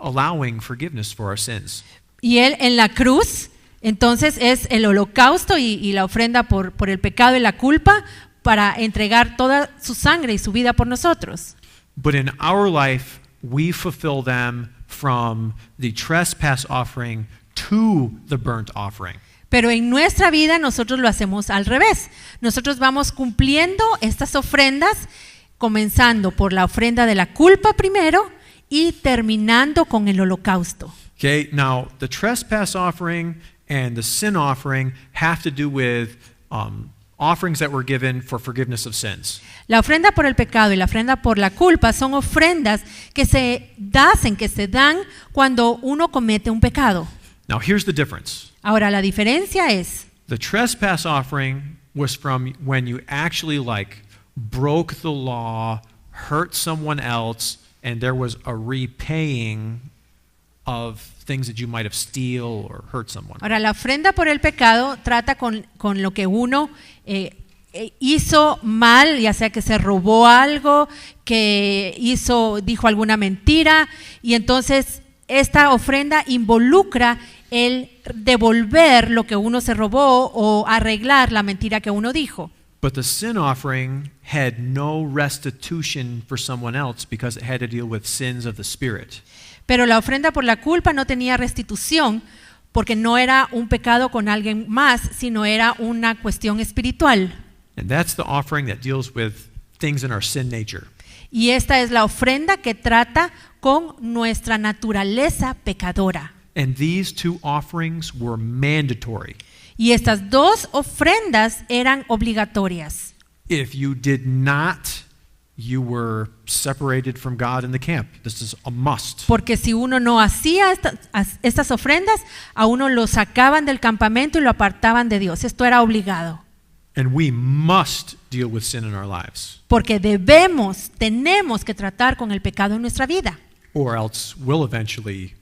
[SPEAKER 1] allowing forgiveness for our sins.
[SPEAKER 2] Y Él en la cruz, entonces es el holocausto y la ofrenda por el pecado y la culpa, para entregar toda su sangre y su vida por nosotros.
[SPEAKER 1] But in our life, we fulfill them from the trespass offering to the burnt offering.
[SPEAKER 2] Pero en nuestra vida nosotros lo hacemos al revés. Nosotros vamos cumpliendo estas ofrendas, comenzando por la ofrenda de la culpa primero y terminando con el holocausto.
[SPEAKER 1] Okay, now the trespass offering and the sin offering have to do with offerings that were given for forgiveness of sins.
[SPEAKER 2] La ofrenda por el pecado y la ofrenda por la culpa son ofrendas que se dan cuando uno comete un pecado.
[SPEAKER 1] Now here's the difference.
[SPEAKER 2] Ahora la diferencia es,
[SPEAKER 1] The trespass offering was from when you actually broke the law, hurt someone else, and there was a repaying of things that you might have steal or hurt someone.
[SPEAKER 2] ahora la ofrenda por el pecado trata con lo que uno hizo mal, ya sea que se robó algo, que dijo alguna mentira, y entonces esta ofrenda involucra el devolver lo que uno se robó o arreglar la mentira que uno dijo.
[SPEAKER 1] But the sin offering had no restitution for someone else because it had to deal with sins of the spirit.
[SPEAKER 2] Pero la ofrenda por la culpa no tenía restitución porque no era un pecado con alguien más, sino era una cuestión espiritual.
[SPEAKER 1] And that's the offering that deals with things in our sin nature.
[SPEAKER 2] Y esta es la ofrenda que trata con nuestra naturaleza pecadora.
[SPEAKER 1] And these two offerings were mandatory.
[SPEAKER 2] Y estas dos ofrendas eran obligatorias.
[SPEAKER 1] If you did not, you were separated from God in the camp. This is a must.
[SPEAKER 2] Porque si uno no hacía estas ofrendas, a uno lo sacaban del campamento y lo apartaban de Dios. Esto era obligado.
[SPEAKER 1] And we must deal with sin in our lives,
[SPEAKER 2] Porque tenemos que tratar con el pecado en nuestra vida.
[SPEAKER 1] or else we'll eventually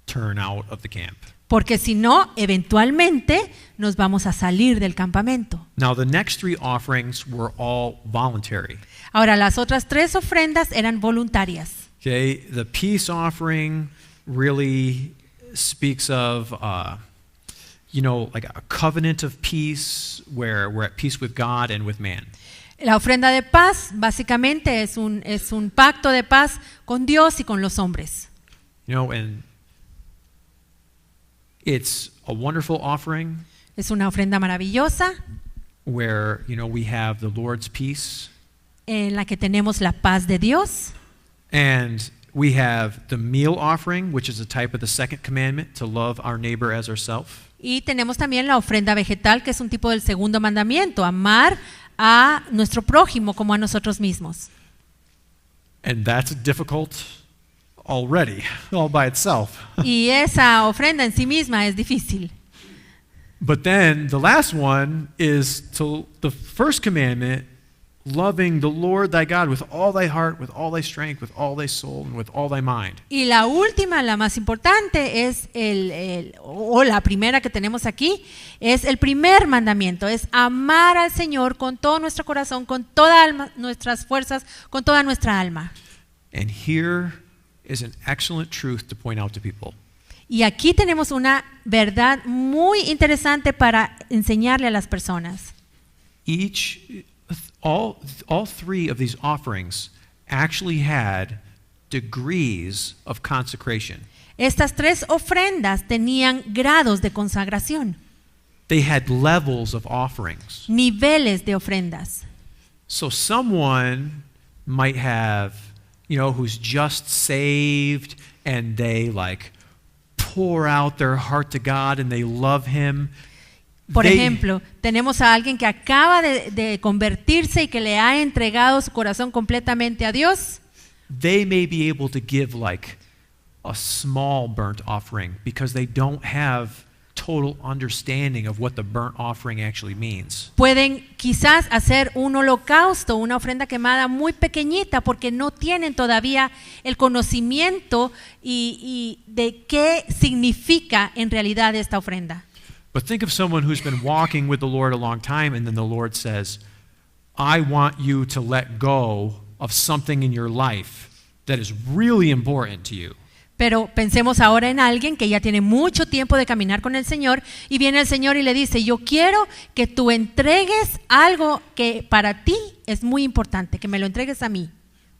[SPEAKER 1] turn out of the camp.
[SPEAKER 2] Porque si no, eventualmente nos vamos a salir del campamento.
[SPEAKER 1] Now, the next 3 offerings were all voluntary.
[SPEAKER 2] Ahora, las otras 3 ofrendas eran voluntarias.
[SPEAKER 1] Okay, the peace offering really speaks of, like a covenant of peace where we're at peace with God and with man.
[SPEAKER 2] La ofrenda de paz básicamente es un pacto de paz con Dios y con los hombres.
[SPEAKER 1] And it's a wonderful offering
[SPEAKER 2] Es una ofrenda maravillosa
[SPEAKER 1] where, we have the Lord's peace
[SPEAKER 2] en la que tenemos la paz de Dios.
[SPEAKER 1] and we have the meal offering, which is a type of the second commandment, to love our neighbor as ourselves.
[SPEAKER 2] Y tenemos también la ofrenda vegetal, que es un tipo del segundo mandamiento, amar a nuestro prójimo como a nosotros mismos.
[SPEAKER 1] And that's difficult already, all by itself.
[SPEAKER 2] Y esa ofrenda en sí misma es difícil.
[SPEAKER 1] But then the last one is to the first commandment, loving the Lord thy God with all thy heart, with all thy strength, with all thy soul, and with all thy mind.
[SPEAKER 2] Y la última, la más importante, es la primera que tenemos aquí, es el primer mandamiento, es amar al Señor con todo nuestro corazón, con todas nuestras fuerzas, con toda nuestra alma.
[SPEAKER 1] And here is an excellent truth to point out to people.
[SPEAKER 2] Y aquí tenemos una verdad muy interesante para enseñarle a las personas.
[SPEAKER 1] All 3 of these offerings actually had degrees of consecration.
[SPEAKER 2] Estas 3 ofrendas tenían grados de consagración,
[SPEAKER 1] They had levels of offerings.
[SPEAKER 2] niveles de ofrendas.
[SPEAKER 1] So someone might have, who's just saved and they pour out their heart to God and they love Him.
[SPEAKER 2] Por ejemplo, tenemos a alguien que acaba de convertirse y que le ha entregado su corazón completamente a Dios.
[SPEAKER 1] They may be able to give a small burnt offering because they don't have total understanding of what the burnt offering actually means.
[SPEAKER 2] Pueden quizás hacer un holocausto, una ofrenda quemada muy pequeñita porque no tienen todavía el conocimiento y de qué significa en realidad esta ofrenda.
[SPEAKER 1] But think of someone who's been walking with the Lord a long time and then the Lord says, I want you to let go of something in your life that is really important to you.
[SPEAKER 2] Pero pensemos ahora en alguien que ya tiene mucho tiempo de caminar con el Señor y viene el Señor y le dice, yo quiero que tú entregues algo que para ti es muy importante, que me lo entregues a mí.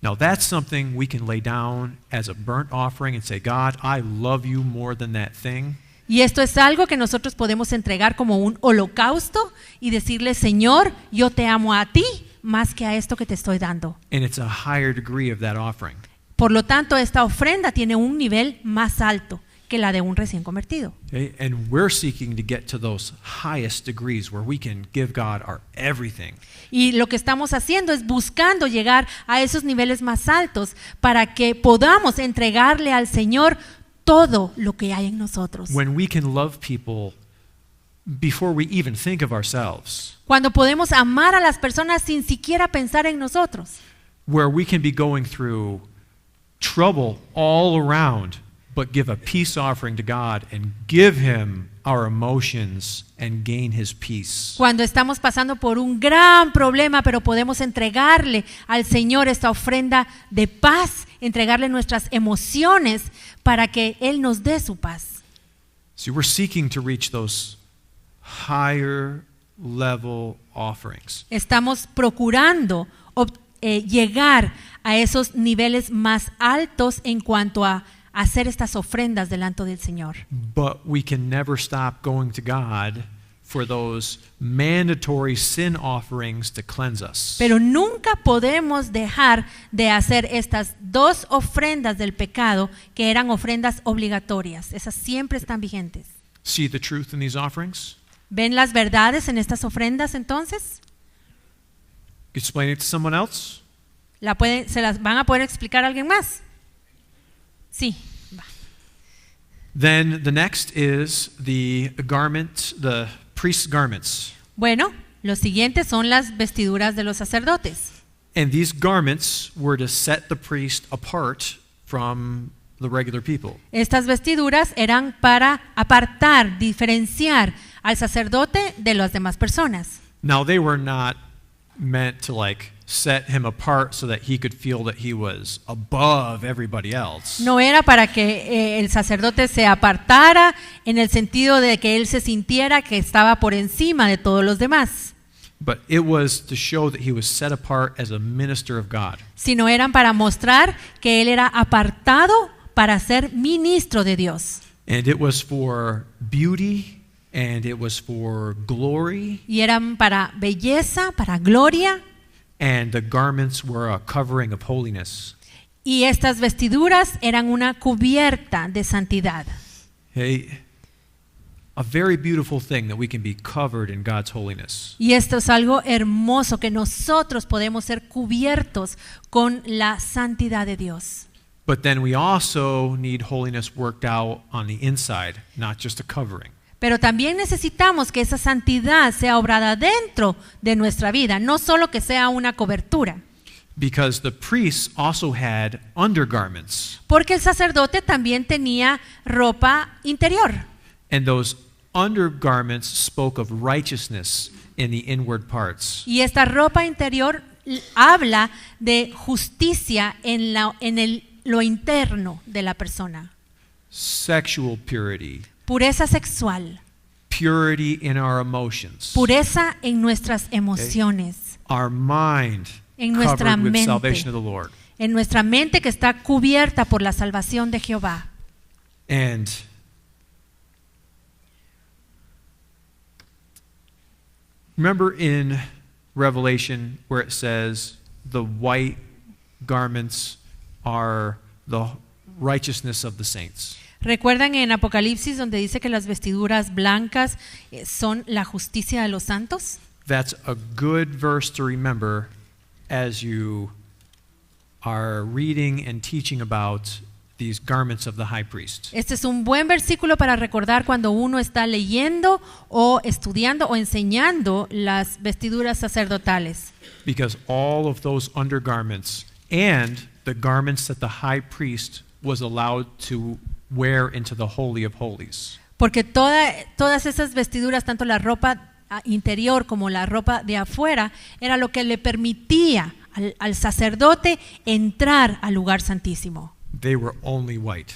[SPEAKER 1] Now that's something we can lay down as a burnt offering and say, God, I love you more than that thing.
[SPEAKER 2] Y esto es algo que nosotros podemos entregar como un holocausto y decirle, Señor, yo te amo a ti más que a esto que te estoy dando.
[SPEAKER 1] And it's a higher degree of that offering.
[SPEAKER 2] Por lo tanto, esta ofrenda tiene un nivel más alto que la de un recién convertido.
[SPEAKER 1] Okay? And we're seeking to get to those highest degrees where we can give God our everything.
[SPEAKER 2] Y lo que estamos haciendo es buscando llegar a esos niveles más altos para que podamos entregarle al Señor todo lo que hay en nosotros.
[SPEAKER 1] When we can love people before we even think of ourselves.
[SPEAKER 2] Cuando podemos amar a las personas sin siquiera pensar en nosotros.
[SPEAKER 1] Where we can be going through trouble all around, but give a peace offering to God and give Him our emotions and gain His peace.
[SPEAKER 2] Cuando estamos pasando por un gran problema, pero podemos entregarle al Señor esta ofrenda de paz, entregarle nuestras emociones para que Él nos dé su paz.
[SPEAKER 1] See, we're seeking to reach those higher level offerings.
[SPEAKER 2] Estamos procurando llegar a esos niveles más altos en cuanto a hacer estas ofrendas delante del Señor.
[SPEAKER 1] But we can never stop going to God for those mandatory sin offerings to cleanse us.
[SPEAKER 2] Pero nunca podemos dejar de hacer estas 2 ofrendas del pecado que eran ofrendas obligatorias. Esas siempre están vigentes.
[SPEAKER 1] See the truth in these offerings?
[SPEAKER 2] ¿Ven las verdades en estas ofrendas entonces?
[SPEAKER 1] Explain it to someone else?
[SPEAKER 2] ¿Se las van a poder explicar a alguien más? Sí. Va.
[SPEAKER 1] Then the next is the priest's garments.
[SPEAKER 2] Bueno, Los siguientes son las vestiduras de los sacerdotes.
[SPEAKER 1] And these garments were to set the priest apart from the regular people.
[SPEAKER 2] Estas vestiduras eran para apartar, diferenciar al sacerdote de las demás personas.
[SPEAKER 1] Now, they were not meant to set him apart so that he could feel that he was above everybody else.
[SPEAKER 2] No era para que el sacerdote se apartara en el sentido de que él se sintiera que estaba por encima de todos los demás,
[SPEAKER 1] But it was to show that he was set apart as a minister of God.
[SPEAKER 2] sino eran para mostrar que él era apartado para ser ministro de Dios.
[SPEAKER 1] And it was for beauty and it was for glory.
[SPEAKER 2] Y eran para belleza, para gloria,
[SPEAKER 1] And the garments were a covering of holiness.
[SPEAKER 2] y estas vestiduras eran una cubierta de santidad.
[SPEAKER 1] Hey, a very beautiful thing that we can be covered in God's holiness.
[SPEAKER 2] Y esto es algo hermoso, que nosotros podemos ser cubiertos con la santidad de Dios.
[SPEAKER 1] But then we also need holiness worked out on the inside, not just a covering.
[SPEAKER 2] Pero también necesitamos que esa santidad sea obrada dentro de nuestra vida, no solo que sea una cobertura.
[SPEAKER 1] Because the priests also had undergarments.
[SPEAKER 2] Porque el sacerdote también tenía ropa interior.
[SPEAKER 1] And those undergarments spoke of righteousness in the inward parts.
[SPEAKER 2] Y esta ropa interior habla de justicia en lo interno de la persona.
[SPEAKER 1] Sexual purity.
[SPEAKER 2] Pureza sexual.
[SPEAKER 1] Purity in our emotions.
[SPEAKER 2] Pureza en nuestras emociones.
[SPEAKER 1] Our mind
[SPEAKER 2] En nuestra
[SPEAKER 1] covered with
[SPEAKER 2] mente.
[SPEAKER 1] salvation of the Lord.
[SPEAKER 2] En nuestra mente que está cubierta por la salvación de Jehová.
[SPEAKER 1] And remember in Revelation where it says the white garments are the righteousness of the saints.
[SPEAKER 2] ¿Recuerdan en Apocalipsis donde dice que las vestiduras blancas son la justicia de los santos?
[SPEAKER 1] That's a good verse to remember as you are reading and teaching about these garments of the high priest.
[SPEAKER 2] Este es un buen versículo para recordar cuando uno está leyendo o estudiando o enseñando las vestiduras sacerdotales.
[SPEAKER 1] Because all of those undergarments and the garments that the high priest was allowed to wear into the Holy of Holies.
[SPEAKER 2] Porque todas esas vestiduras, tanto la ropa interior como la ropa de afuera, era lo que le permitía al sacerdote entrar al lugar santísimo.
[SPEAKER 1] They were only white.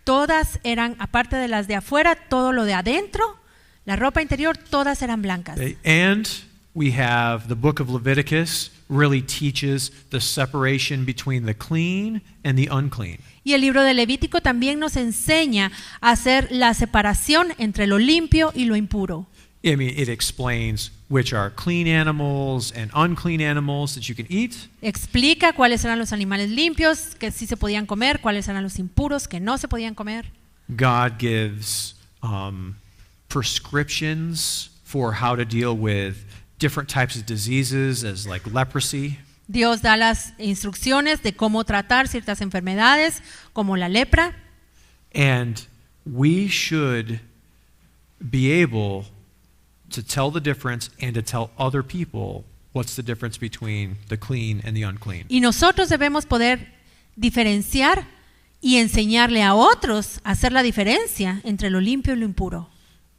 [SPEAKER 2] Todas eran, aparte de las de afuera, todo lo de adentro, la ropa interior, todas eran blancas.
[SPEAKER 1] And we have the book of Leviticus really teaches the separation between the clean and the unclean.
[SPEAKER 2] Y el libro de Levítico también nos enseña a hacer la separación entre lo limpio y lo impuro.
[SPEAKER 1] I mean, it explains which are clean animals and unclean animals that you can eat.
[SPEAKER 2] Explica cuáles eran los animales limpios que sí se podían comer, cuáles eran los impuros que no se podían comer.
[SPEAKER 1] God gives prescriptions for how to deal with different types of diseases as like leprosy.
[SPEAKER 2] Dios da las instrucciones de cómo tratar ciertas enfermedades como la lepra.
[SPEAKER 1] And we should be able to tell the difference and to tell other people what's the difference between the clean and the unclean.
[SPEAKER 2] Y nosotros debemos poder diferenciar y enseñarle a otros a hacer la diferencia entre lo limpio y lo impuro.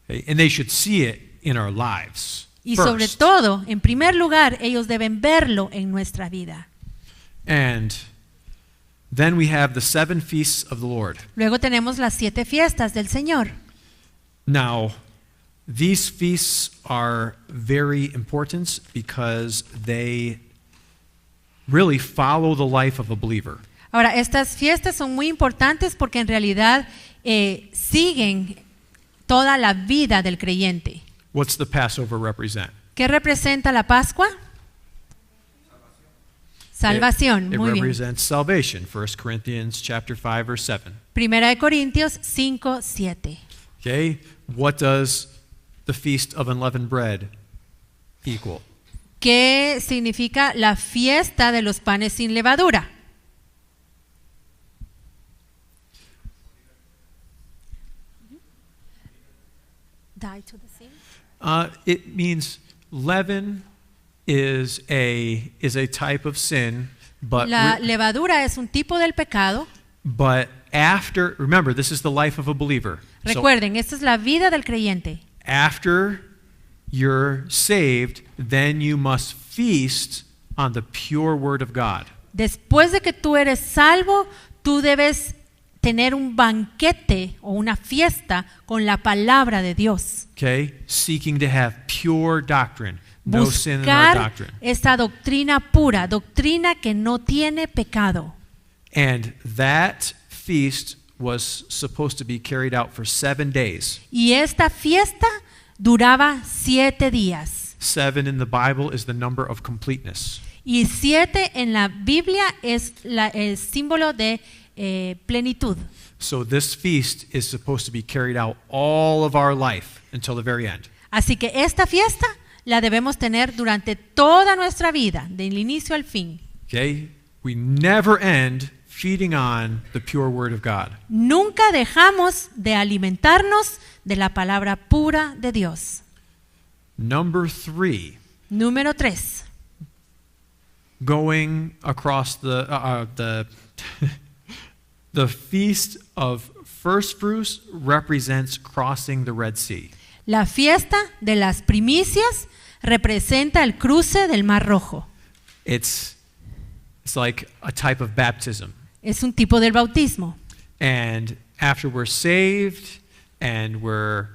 [SPEAKER 1] Okay? And they should see it in our lives.
[SPEAKER 2] Y
[SPEAKER 1] first.
[SPEAKER 2] sobre todo, en primer lugar, ellos deben verlo en nuestra vida.
[SPEAKER 1] And then we have the 7 feasts of the Lord.
[SPEAKER 2] Luego tenemos las 7 fiestas del Señor.
[SPEAKER 1] Now, these feasts are very important because they really follow the life of a believer.
[SPEAKER 2] Ahora, estas fiestas son muy importantes porque en realidad siguen toda la vida del creyente.
[SPEAKER 1] What's the Passover represent?
[SPEAKER 2] ¿Qué representa la Pascua? Salvación,
[SPEAKER 1] It
[SPEAKER 2] muy bien.
[SPEAKER 1] represents salvation. 1 Corinthians chapter 5 verse 7.
[SPEAKER 2] Primera de Corintios 5, 7.
[SPEAKER 1] Okay? What does the feast of unleavened bread equal?
[SPEAKER 2] ¿Qué significa la fiesta de los panes sin levadura? Die to the sin.
[SPEAKER 1] It means leaven is a type of sin, but
[SPEAKER 2] La levadura es un tipo del pecado.
[SPEAKER 1] remember, this is the life of a believer. So
[SPEAKER 2] Recuerden, esta es la vida del creyente.
[SPEAKER 1] after you're saved, then you must feast on the pure word of God.
[SPEAKER 2] Después de que tú eres salvo, tú debes tener un banquete o una fiesta con la palabra de Dios.
[SPEAKER 1] Okay? Seeking to have pure doctrine. No sin in our
[SPEAKER 2] Buscar
[SPEAKER 1] doctrine.
[SPEAKER 2] esta doctrina pura, doctrina que no tiene pecado.
[SPEAKER 1] And that feast was supposed to be carried out for 7 days.
[SPEAKER 2] Y esta fiesta duraba 7 días.
[SPEAKER 1] 7 in the Bible is the number of completeness.
[SPEAKER 2] Y 7 en la Biblia es el símbolo de plenitud.
[SPEAKER 1] So this feast is supposed to be carried out all of our life until the very end.
[SPEAKER 2] Así que esta fiesta la debemos tener durante toda nuestra vida, del inicio al fin.
[SPEAKER 1] Okay? We never end feeding on the pure word of God.
[SPEAKER 2] Nunca dejamos de alimentarnos de la palabra pura de Dios.
[SPEAKER 1] Number 3,
[SPEAKER 2] Número 3.
[SPEAKER 1] going across the feast of first fruits represents crossing the Red Sea.
[SPEAKER 2] La fiesta de las primicias representa el cruce del Mar Rojo.
[SPEAKER 1] It's like a type of baptism.
[SPEAKER 2] Es un tipo del bautismo.
[SPEAKER 1] And after we're saved and we're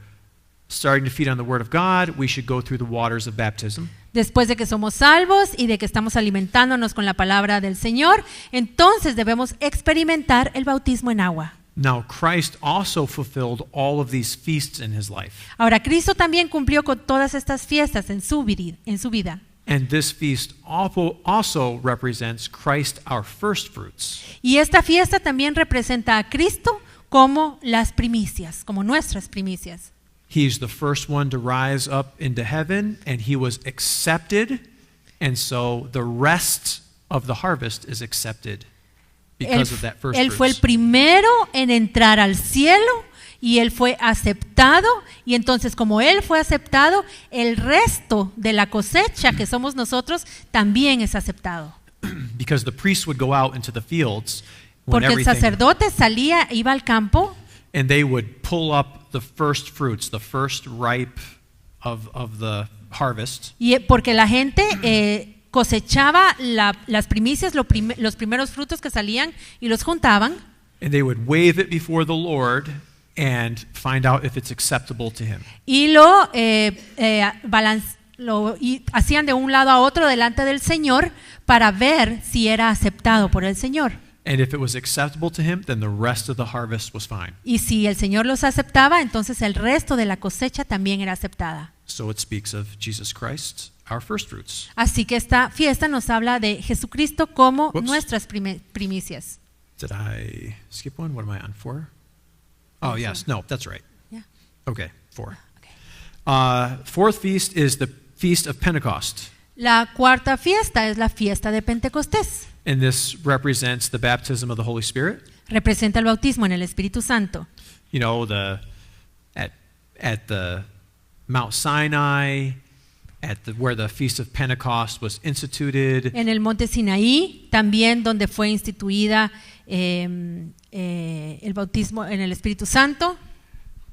[SPEAKER 1] starting to feed on the word of God, we should go through the waters of baptism.
[SPEAKER 2] Después de que somos salvos y de que estamos alimentándonos con la palabra del Señor, entonces debemos experimentar el bautismo en agua.
[SPEAKER 1] Now, Christ also fulfilled all of these feasts in his life.
[SPEAKER 2] Ahora, Cristo también cumplió con todas estas fiestas en su vida.
[SPEAKER 1] And this feast also represents Christ, our first fruits.
[SPEAKER 2] Y esta fiesta también representa a Cristo como las primicias, como nuestras primicias.
[SPEAKER 1] He's the first one to rise up into heaven, and he was accepted, and so the rest of the harvest is accepted because of that first
[SPEAKER 2] Él fue el
[SPEAKER 1] fruits.
[SPEAKER 2] primero en entrar al cielo y él fue aceptado, y entonces como él fue aceptado, el resto de la cosecha que somos nosotros también es aceptado.
[SPEAKER 1] Because the priests would go out into the fields when
[SPEAKER 2] Porque el
[SPEAKER 1] everything,
[SPEAKER 2] sacerdote iba al campo
[SPEAKER 1] and they would pull up the first fruits, the first ripe of the harvest,
[SPEAKER 2] y porque la gente cosechaba las primicias, los primeros frutos que salían y los juntaban.
[SPEAKER 1] and they would wave it before the Lord and find out if it's acceptable to him.
[SPEAKER 2] Y y hacían de un lado a otro delante del Señor para ver si era aceptado por el Señor.
[SPEAKER 1] And if it was acceptable to him, then the rest of the harvest was fine.
[SPEAKER 2] Y si el Señor los aceptaba, entonces el resto de la cosecha también era aceptada.
[SPEAKER 1] So it speaks of Jesus Christ, our first fruits.
[SPEAKER 2] Así que esta fiesta nos habla de Jesucristo como
[SPEAKER 1] Whoops.
[SPEAKER 2] nuestras primicias.
[SPEAKER 1] Did I skip one? What am I on? 4? Oh, yes. No, that's right.
[SPEAKER 2] Yeah.
[SPEAKER 1] Okay, 4.
[SPEAKER 2] Okay.
[SPEAKER 1] Fourth feast is the Feast of Pentecost.
[SPEAKER 2] La cuarta fiesta es la fiesta de Pentecostés.
[SPEAKER 1] And this represents the baptism of the Holy Spirit.
[SPEAKER 2] Representa el bautismo en el Espíritu Santo.
[SPEAKER 1] You know, at the Mount Sinai, where the Feast of Pentecost was instituted.
[SPEAKER 2] En el monte Sinaí, también donde fue instituida el bautismo en el Espíritu Santo.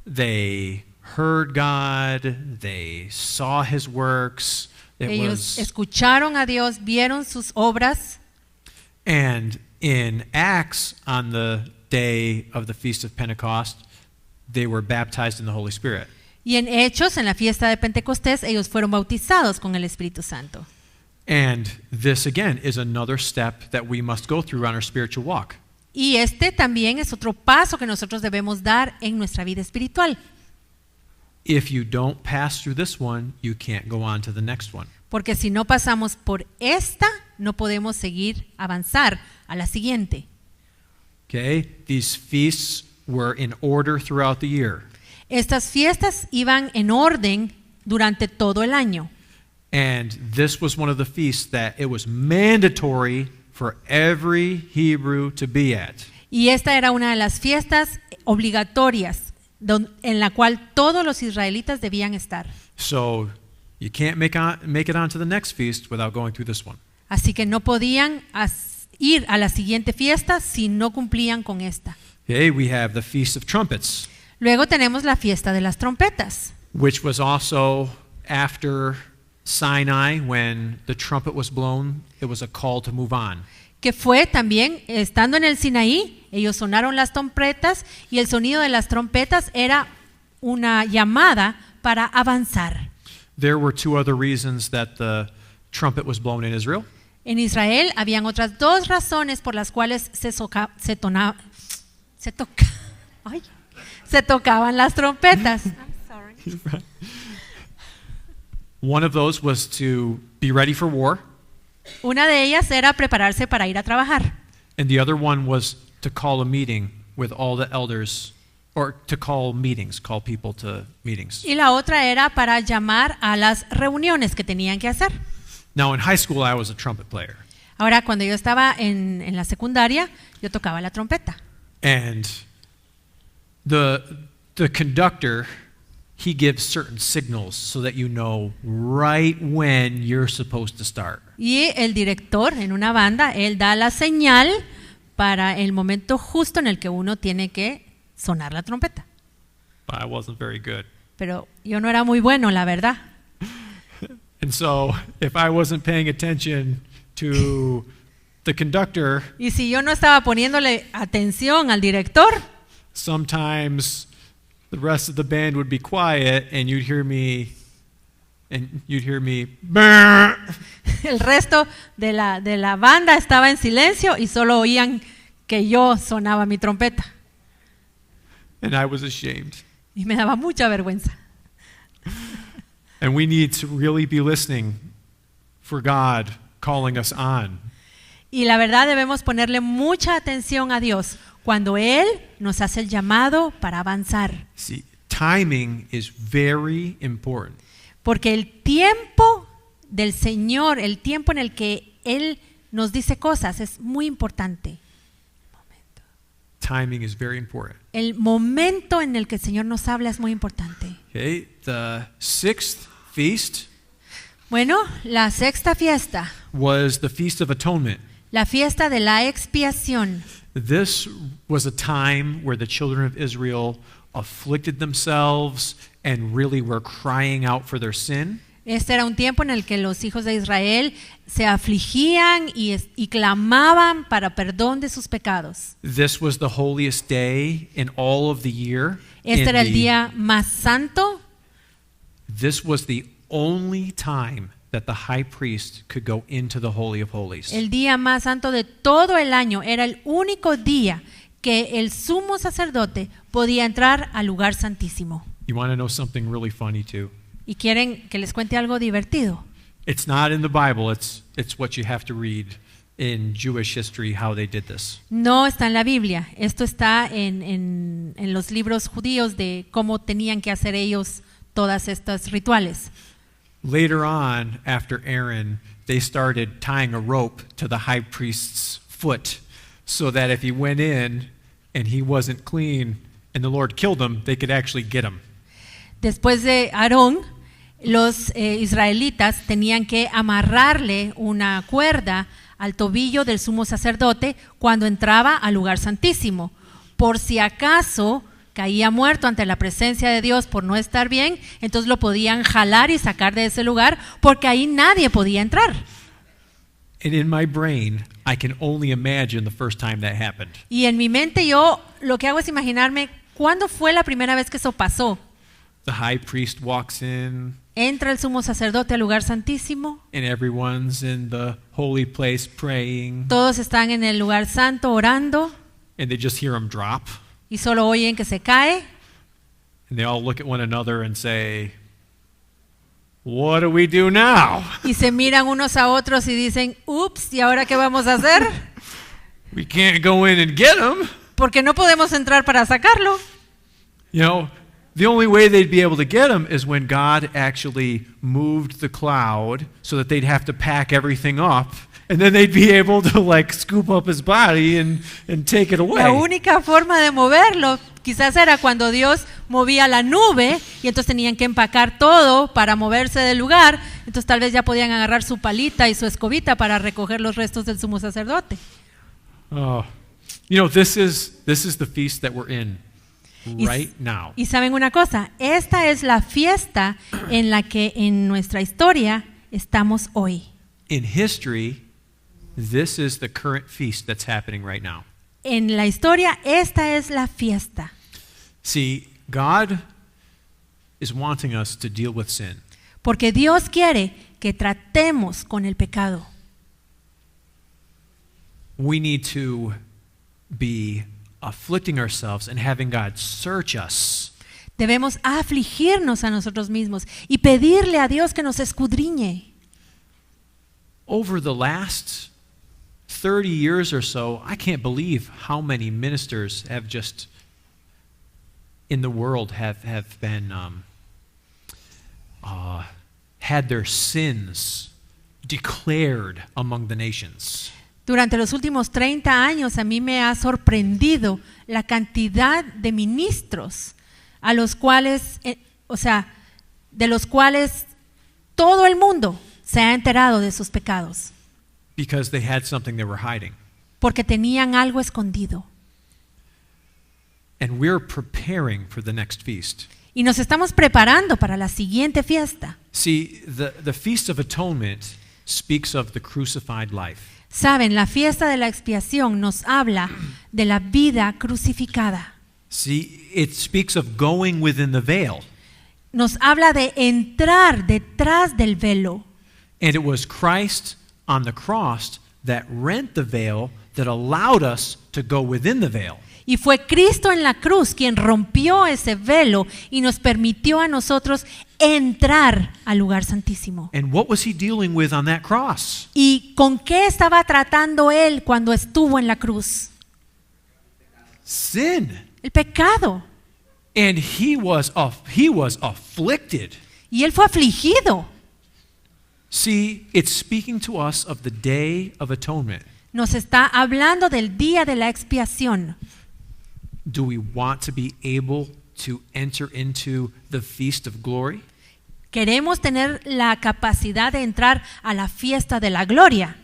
[SPEAKER 1] They heard God, they saw his works.
[SPEAKER 2] Ellos escucharon a Dios, vieron sus obras.
[SPEAKER 1] And in Acts, on the day of the Feast of Pentecost, they were baptized in the Holy Spirit.
[SPEAKER 2] Y en Hechos, en la fiesta de Pentecostés, ellos fueron bautizados con el Espíritu Santo.
[SPEAKER 1] And this again is another step that we must go through on our spiritual walk.
[SPEAKER 2] Y este también es otro paso que nosotros debemos dar en nuestra vida espiritual.
[SPEAKER 1] If you don't pass through this one, you can't go on to the next one.
[SPEAKER 2] Porque si no pasamos por esta, no podemos seguir avanzar a la siguiente.
[SPEAKER 1] Okay? These feasts were in order throughout the year.
[SPEAKER 2] Estas fiestas iban en orden durante todo el año.
[SPEAKER 1] And this was one of the feasts that it was mandatory for every Hebrew to be at.
[SPEAKER 2] Y esta era una de las fiestas obligatorias en la cual todos los israelitas debían estar.
[SPEAKER 1] So You can't make it on to the next feast without going through this one.
[SPEAKER 2] Así que no podían ir a la siguiente fiesta si no cumplían con esta.
[SPEAKER 1] Okay, we have the Feast of Trumpets,
[SPEAKER 2] Luego tenemos la fiesta de las trompetas,
[SPEAKER 1] which was also after Sinai. When the trumpet was blown, it was a call to move on.
[SPEAKER 2] que fue también, estando en el Sinaí, ellos sonaron las trompetas y el sonido de las trompetas era una llamada para avanzar.
[SPEAKER 1] There were two other reasons that the trumpet was blown in Israel.
[SPEAKER 2] En Israel habían otras dos razones por las cuales se tocaban las trompetas.
[SPEAKER 1] One of those was to be ready for war,
[SPEAKER 2] Una de ellas era prepararse para ir a trabajar.
[SPEAKER 1] and the other one was to call a meeting with all the elders, or to call people to meetings.
[SPEAKER 2] Y la otra era para llamar a las reuniones que tenían que hacer.
[SPEAKER 1] Now, in high school, I was a trumpet player,
[SPEAKER 2] Ahora, cuando yo estaba en la secundaria, yo tocaba la trompeta.
[SPEAKER 1] and the conductor, he gives certain signals so that you know right when you're supposed to start.
[SPEAKER 2] Y el director en una banda, él da la señal para el momento justo en el que uno tiene que sonar la trompeta.
[SPEAKER 1] But I wasn't very good.
[SPEAKER 2] Pero yo no era muy bueno, la verdad.
[SPEAKER 1] And so, if I wasn't paying attention to the conductor,
[SPEAKER 2] Y si yo no estaba poniéndole atención al director,
[SPEAKER 1] sometimes the rest of the band would be quiet and you'd hear me "Brr."
[SPEAKER 2] el resto de la banda estaba en silencio y solo oían que yo sonaba mi trompeta.
[SPEAKER 1] And I was ashamed.
[SPEAKER 2] Y me daba mucha vergüenza.
[SPEAKER 1] And we need to really be listening for God calling us on.
[SPEAKER 2] Y la verdad debemos ponerle mucha atención a Dios cuando Él nos hace el llamado para avanzar.
[SPEAKER 1] See, timing is very important.
[SPEAKER 2] Porque el tiempo del Señor, el tiempo en el que Él nos dice cosas es muy importante.
[SPEAKER 1] Timing is very important.
[SPEAKER 2] El momento en el que el Señor nos habla es muy importante.
[SPEAKER 1] Okay, the sixth feast
[SPEAKER 2] Bueno, la sexta fiesta,
[SPEAKER 1] was the Feast of Atonement.
[SPEAKER 2] la fiesta de la expiación.
[SPEAKER 1] This was a time where the children of Israel afflicted themselves and really were crying out for their sin.
[SPEAKER 2] Este era un tiempo en el que los hijos de Israel se afligían y clamaban para perdón de sus pecados.
[SPEAKER 1] This was the holiest day in all of the year.
[SPEAKER 2] Este
[SPEAKER 1] In
[SPEAKER 2] era el
[SPEAKER 1] the-
[SPEAKER 2] día más santo.
[SPEAKER 1] This was the only time that the high priest could go into the Holy of Holies.
[SPEAKER 2] El día más santo de todo el año. Era el único día que el sumo sacerdote podía entrar al lugar santísimo.
[SPEAKER 1] You want to know something really funny too?
[SPEAKER 2] Y quieren que les cuente algo divertido.
[SPEAKER 1] It's not in the Bible, it's what you have to read in Jewish history how they did this.
[SPEAKER 2] No está en la Biblia. Esto está en los libros judíos de cómo tenían que hacer ellos todas estas rituales.
[SPEAKER 1] Later on, after Aaron, they started tying a rope to the high priest's foot so that if he went in and he wasn't clean and the Lord killed him, they could actually get him.
[SPEAKER 2] Después de Aarón, los israelitas tenían que amarrarle una cuerda al tobillo del sumo sacerdote cuando entraba al lugar santísimo. Por si acaso caía muerto ante la presencia de Dios por no estar bien, entonces lo podían jalar y sacar de ese lugar porque ahí nadie podía entrar.
[SPEAKER 1] And in my brain, I can only imagine the first time that happened.
[SPEAKER 2] Y en mi mente yo lo que hago es imaginarme cuándo fue la primera vez que eso pasó.
[SPEAKER 1] The high priest walks in,
[SPEAKER 2] Entra el sumo sacerdote al lugar santísimo,
[SPEAKER 1] and everyone's in the holy place praying,
[SPEAKER 2] todos están en el lugar santo orando
[SPEAKER 1] and they just hear him drop,
[SPEAKER 2] y solo oyen que se cae
[SPEAKER 1] and they all look at one another and say, "What do we do now?
[SPEAKER 2] y se miran unos a otros y dicen, ups, ¿y ahora qué vamos a hacer?
[SPEAKER 1] We can't go in and get him."
[SPEAKER 2] Porque no podemos entrar para sacarlo.
[SPEAKER 1] You know, the only way they'd be able to get him is when God actually moved the cloud so that they'd have to pack everything up And then they'd be able to like scoop up his body and take it away.
[SPEAKER 2] La única forma de moverlo quizás era cuando Dios movía la nube y entonces tenían que empacar todo para moverse del lugar. Entonces tal vez ya podían agarrar su palita y su escobita para recoger los restos del sumo sacerdote.
[SPEAKER 1] Oh, you know, this is the feast that we're in right now.
[SPEAKER 2] Y saben una cosa, esta es la fiesta en la que en nuestra historia estamos hoy.
[SPEAKER 1] In history, this is the current feast that's happening right now.
[SPEAKER 2] En la historia, esta es la fiesta.
[SPEAKER 1] See, God is wanting us to deal with sin.
[SPEAKER 2] Porque Dios quiere que tratemos con el pecado.
[SPEAKER 1] We need to be afflicting ourselves and having God search us.
[SPEAKER 2] Debemos afligirnos a nosotros mismos y pedirle a Dios que nos escudriñe.
[SPEAKER 1] Over the last 30 years or so, I can't believe how many ministers have just in the world have been had their sins declared among the nations.
[SPEAKER 2] Durante los últimos 30 años a mí me ha sorprendido la cantidad de ministros a los cuales, de los cuales todo el mundo se ha enterado de sus pecados.
[SPEAKER 1] Because they had something they were hiding.
[SPEAKER 2] Porque tenían algo escondido.
[SPEAKER 1] And we're preparing for the next feast.
[SPEAKER 2] Y nos estamos preparando para la siguiente fiesta.
[SPEAKER 1] See, the Feast of Atonement speaks of the crucified life.
[SPEAKER 2] Saben, la fiesta de la expiación nos habla de la vida crucificada.
[SPEAKER 1] See, it speaks of going within the veil.
[SPEAKER 2] Nos habla de entrar detrás del velo.
[SPEAKER 1] And it was Christ on the cross that rent the veil that allowed us to go within the veil.
[SPEAKER 2] Y fue Cristo en la cruz quien rompió ese velo y nos permitió a nosotros entrar al lugar santísimo.
[SPEAKER 1] And what was he dealing with on that cross?
[SPEAKER 2] ¿Y con qué estaba tratando él cuando estuvo en la cruz?
[SPEAKER 1] Sin.
[SPEAKER 2] El pecado.
[SPEAKER 1] And he was afflicted.
[SPEAKER 2] Y él fue afligido.
[SPEAKER 1] See, it's speaking to us of the Day of Atonement.
[SPEAKER 2] Nos está hablando del día de la expiación.
[SPEAKER 1] Do we want to be able to enter into the feast of glory?
[SPEAKER 2] ¿Queremos tener la capacidad de entrar a la fiesta de la gloria?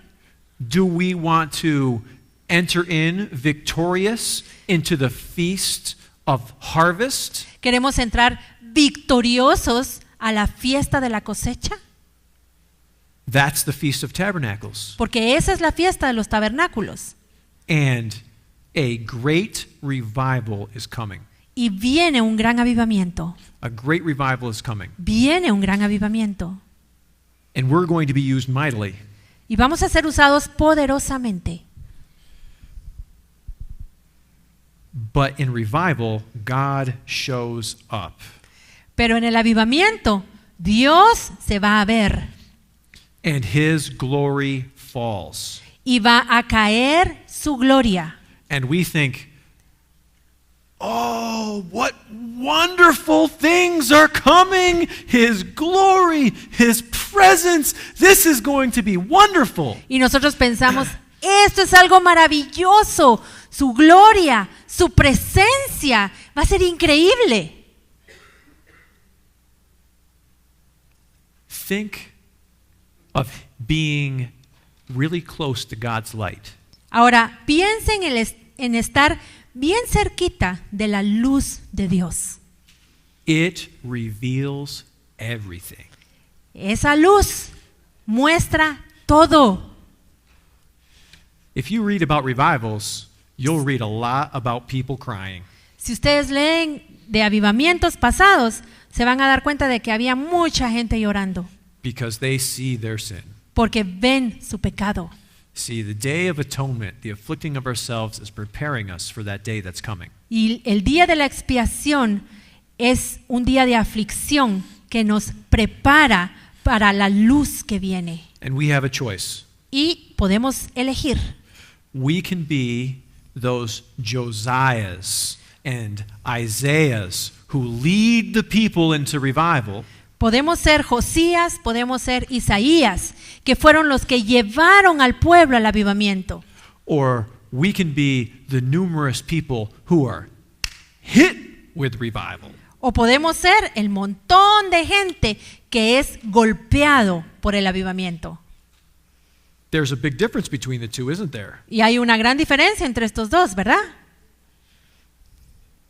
[SPEAKER 1] Do we want to enter in victorious into the feast of harvest?
[SPEAKER 2] ¿Queremos entrar victoriosos a la fiesta de la cosecha?
[SPEAKER 1] That's the Feast of Tabernacles.
[SPEAKER 2] Porque esa es la fiesta de los tabernáculos.
[SPEAKER 1] And a great revival is coming.
[SPEAKER 2] Y viene un gran avivamiento.
[SPEAKER 1] A great revival is coming.
[SPEAKER 2] Viene un gran avivamiento.
[SPEAKER 1] And we're going to be used mightily.
[SPEAKER 2] Y vamos a ser usados poderosamente.
[SPEAKER 1] But in revival, God shows up.
[SPEAKER 2] Pero en el avivamiento, Dios se va a ver.
[SPEAKER 1] And his glory falls.
[SPEAKER 2] Y va a caer su gloria.
[SPEAKER 1] And we think, oh, what wonderful things are coming. His glory, his presence. This is going to be wonderful.
[SPEAKER 2] Y nosotros pensamos, esto es algo maravilloso. Su gloria, su presencia, va a ser increíble.
[SPEAKER 1] Think of being really close to God's light.
[SPEAKER 2] Ahora, piensen en estar bien cerquita de la luz de Dios.
[SPEAKER 1] It reveals everything.
[SPEAKER 2] Esa luz muestra todo.
[SPEAKER 1] If you read about revivals, you'll read a lot about people crying.
[SPEAKER 2] Si ustedes leen de avivamientos pasados, se van a dar cuenta de que había mucha gente llorando.
[SPEAKER 1] Because they see their sin.
[SPEAKER 2] Porque ven su pecado.
[SPEAKER 1] See, the Day of Atonement, the afflicting of ourselves, is preparing us for that day that's coming.
[SPEAKER 2] Y el día de la expiación es un día de aflicción que nos prepara para la luz que viene.
[SPEAKER 1] And we have a choice.
[SPEAKER 2] Y podemos elegir.
[SPEAKER 1] We can be those Josiahs and Isaiahs who lead the people into revival.
[SPEAKER 2] Podemos ser Josías, podemos ser Isaías, que fueron los que llevaron al pueblo al avivamiento.
[SPEAKER 1] Or we can be the numerous people who are hit with revival.
[SPEAKER 2] O podemos ser el montón de gente que es golpeado por el avivamiento.
[SPEAKER 1] There's a big difference between the two, isn't there?
[SPEAKER 2] Y hay una gran diferencia entre estos dos, ¿verdad?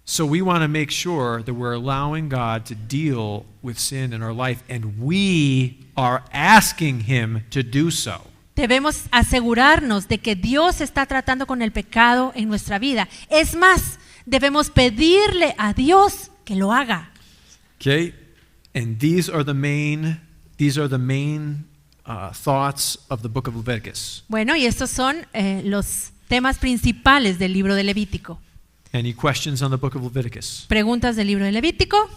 [SPEAKER 1] So we want to make sure that we're allowing God to deal with sin in our life, and we are asking Him to do so.
[SPEAKER 2] Debemos asegurarnos de que Dios está tratando con el pecado en nuestra vida. Es más, debemos pedirle a Dios que lo haga.
[SPEAKER 1] Okay? And these are the main thoughts of the book of Leviticus.
[SPEAKER 2] Bueno, y estos son los temas principales del libro de Levítico.
[SPEAKER 1] Any questions on the book of Leviticus?
[SPEAKER 2] ¿Preguntas del libro de Levítico?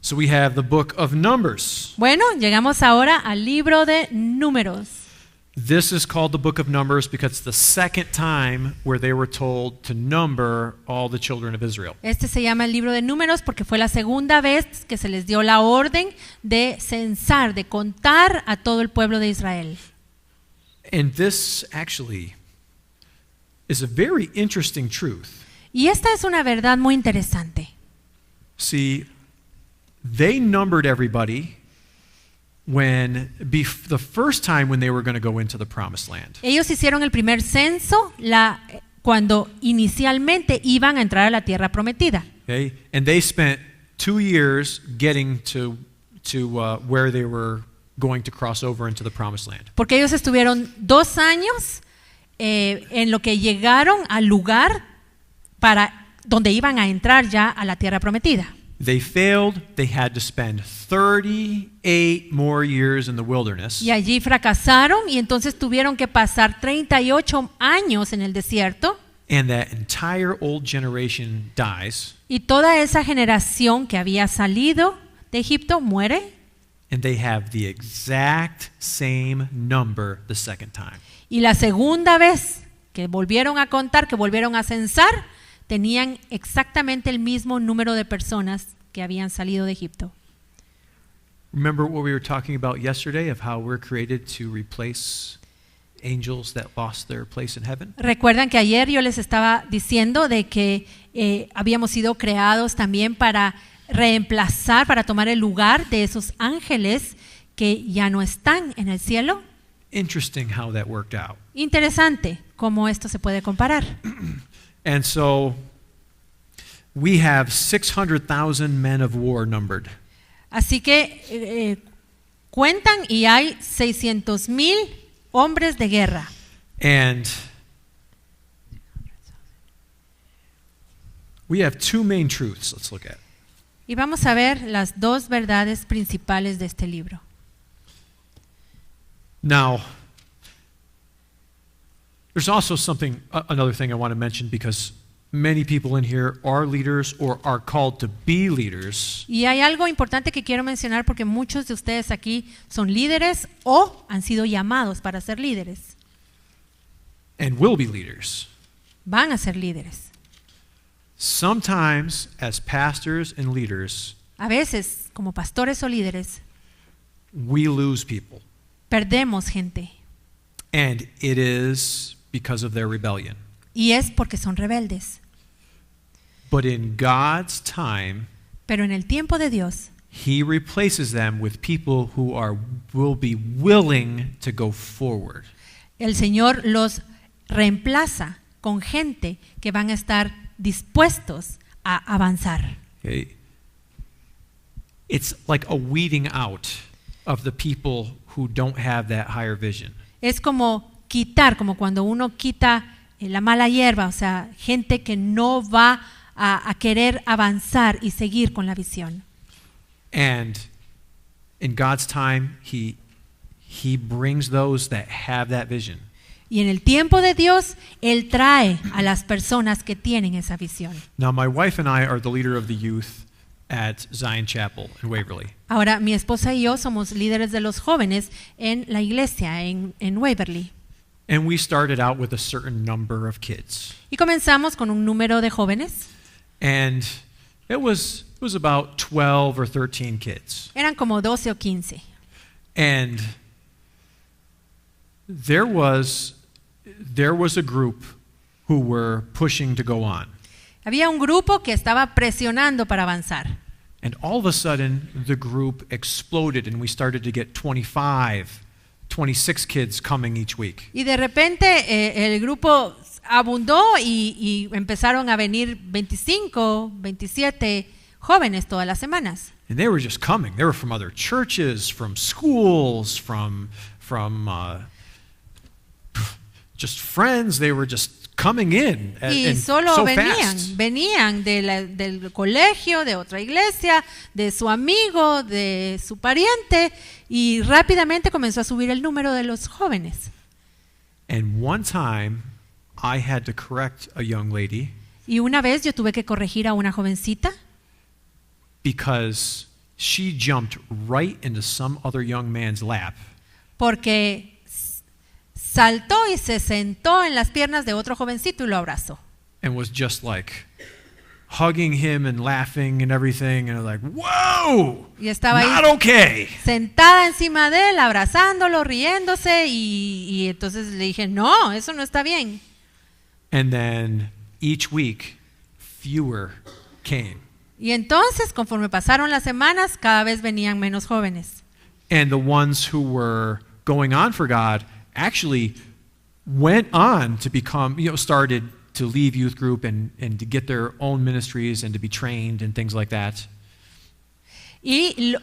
[SPEAKER 1] So we have the book of Numbers.
[SPEAKER 2] Bueno, llegamos ahora al libro de Números.
[SPEAKER 1] This is called the book of Numbers because it's the second time where they were told to number all the children of Israel.
[SPEAKER 2] Este se llama el libro de Números porque fue la segunda vez que se les dio la orden de censar, de contar a todo el pueblo de Israel.
[SPEAKER 1] And this actually is a very interesting truth.
[SPEAKER 2] Y esta es una verdad muy interesante.
[SPEAKER 1] See, they numbered everybody the first time when they were going to go into the promised land.
[SPEAKER 2] Ellos hicieron el primer censo cuando inicialmente iban a entrar a la tierra prometida.
[SPEAKER 1] Okay? And they spent 2 years getting to where they were going to cross over into the promised land.
[SPEAKER 2] Porque ellos estuvieron 2 años en lo que llegaron al lugar para donde iban a entrar ya a la tierra prometida.
[SPEAKER 1] They failed. They had to spend 38 more years in the wilderness.
[SPEAKER 2] Y allí fracasaron y entonces tuvieron que pasar 38 años en el desierto.
[SPEAKER 1] And that entire old generation dies.
[SPEAKER 2] Y toda esa generación que había salido de Egipto muere.
[SPEAKER 1] And they have the exact same number the second time.
[SPEAKER 2] Y la segunda vez que volvieron a contar, que volvieron a censar, tenían exactamente el mismo número de personas que habían salido de Egipto.
[SPEAKER 1] Remember what we were talking about yesterday of how we're created to replace angels that lost their place in heaven?
[SPEAKER 2] Recuerdan que ayer yo les estaba diciendo de que habíamos sido creados también para reemplazar, para tomar el lugar de esos ángeles que ya no están en el cielo.
[SPEAKER 1] Interesting how that worked out.
[SPEAKER 2] Interesante cómo esto se puede comparar.
[SPEAKER 1] And so we have 600,000 men of war numbered.
[SPEAKER 2] Así que cuentan y hay 600,000 hombres de guerra.
[SPEAKER 1] And we have 2 main truths. Let's look at.
[SPEAKER 2] Y vamos a ver las 2 verdades principales de este libro.
[SPEAKER 1] Now, there's also another thing I want to mention because many people in here are leaders or are called to be leaders.
[SPEAKER 2] Y hay algo importante que quiero mencionar porque muchos de ustedes aquí son líderes o han sido llamados para ser líderes.
[SPEAKER 1] And will be leaders.
[SPEAKER 2] Van a ser líderes.
[SPEAKER 1] Sometimes, as pastors and leaders,
[SPEAKER 2] A veces, como pastores o líderes,
[SPEAKER 1] we lose people.
[SPEAKER 2] perdemos gente.
[SPEAKER 1] And it is because of their rebellion.
[SPEAKER 2] Y es porque son rebeldes.
[SPEAKER 1] But in God's time,
[SPEAKER 2] Pero en el tiempo de Dios,
[SPEAKER 1] He replaces them with people who will be willing to go forward.
[SPEAKER 2] el Señor los reemplaza con gente que van a estar dispuestos a avanzar.
[SPEAKER 1] Okay? It's like a weeding out of the people who don't have that higher vision.
[SPEAKER 2] Es como quitar, como cuando uno quita la mala hierba, o sea, gente que no va a querer avanzar y seguir con la visión.
[SPEAKER 1] And in God's time, He brings those that have that vision.
[SPEAKER 2] Y en el tiempo de Dios, Él trae a las personas que tienen esa visión.
[SPEAKER 1] Now, my wife and I are the leader of the youth at Zion Chapel in Waverly.
[SPEAKER 2] Ahora, mi esposa y yo somos líderes de los jóvenes en la iglesia en Waverly.
[SPEAKER 1] And we started out with a certain number of kids.
[SPEAKER 2] Y comenzamos con un número de jóvenes.
[SPEAKER 1] And it was about 12 or 13 kids.
[SPEAKER 2] Eran como 12 o 15.
[SPEAKER 1] And there was a group who were pushing to go on.
[SPEAKER 2] Había un grupo que estaba presionando para avanzar.
[SPEAKER 1] And all of a sudden, the group exploded and we started to get 25, 26 kids coming each week.
[SPEAKER 2] Y de repente el grupo abundó y empezaron a venir 25, 27 jóvenes todas las semanas.
[SPEAKER 1] And they were just coming. They were from other churches, from schools, from just friends. They were just coming in
[SPEAKER 2] Y
[SPEAKER 1] and
[SPEAKER 2] solo
[SPEAKER 1] so
[SPEAKER 2] venían
[SPEAKER 1] fast.
[SPEAKER 2] del colegio, de otra iglesia, de su amigo, de su pariente, y rápidamente comenzó a subir el número de los jóvenes.
[SPEAKER 1] And one time, I had to correct a young lady
[SPEAKER 2] Y una vez yo tuve que corregir a una jovencita
[SPEAKER 1] because she jumped right into some other young man's lap.
[SPEAKER 2] porque saltó y se sentó en las piernas de otro jovencito y lo abrazó.
[SPEAKER 1] And was just like hugging him and laughing and everything, and like, whoa,
[SPEAKER 2] Y estaba ahí
[SPEAKER 1] not okay.
[SPEAKER 2] sentada encima de él, abrazándolo, riéndose, y entonces le dije, no, eso no está bien.
[SPEAKER 1] And then each week, fewer came.
[SPEAKER 2] Y entonces, conforme pasaron las semanas, cada vez venían menos jóvenes.
[SPEAKER 1] And the ones who were going on for God actually went on to become, started to leave youth group and to get their own ministries and to be trained and things like that.
[SPEAKER 2] Y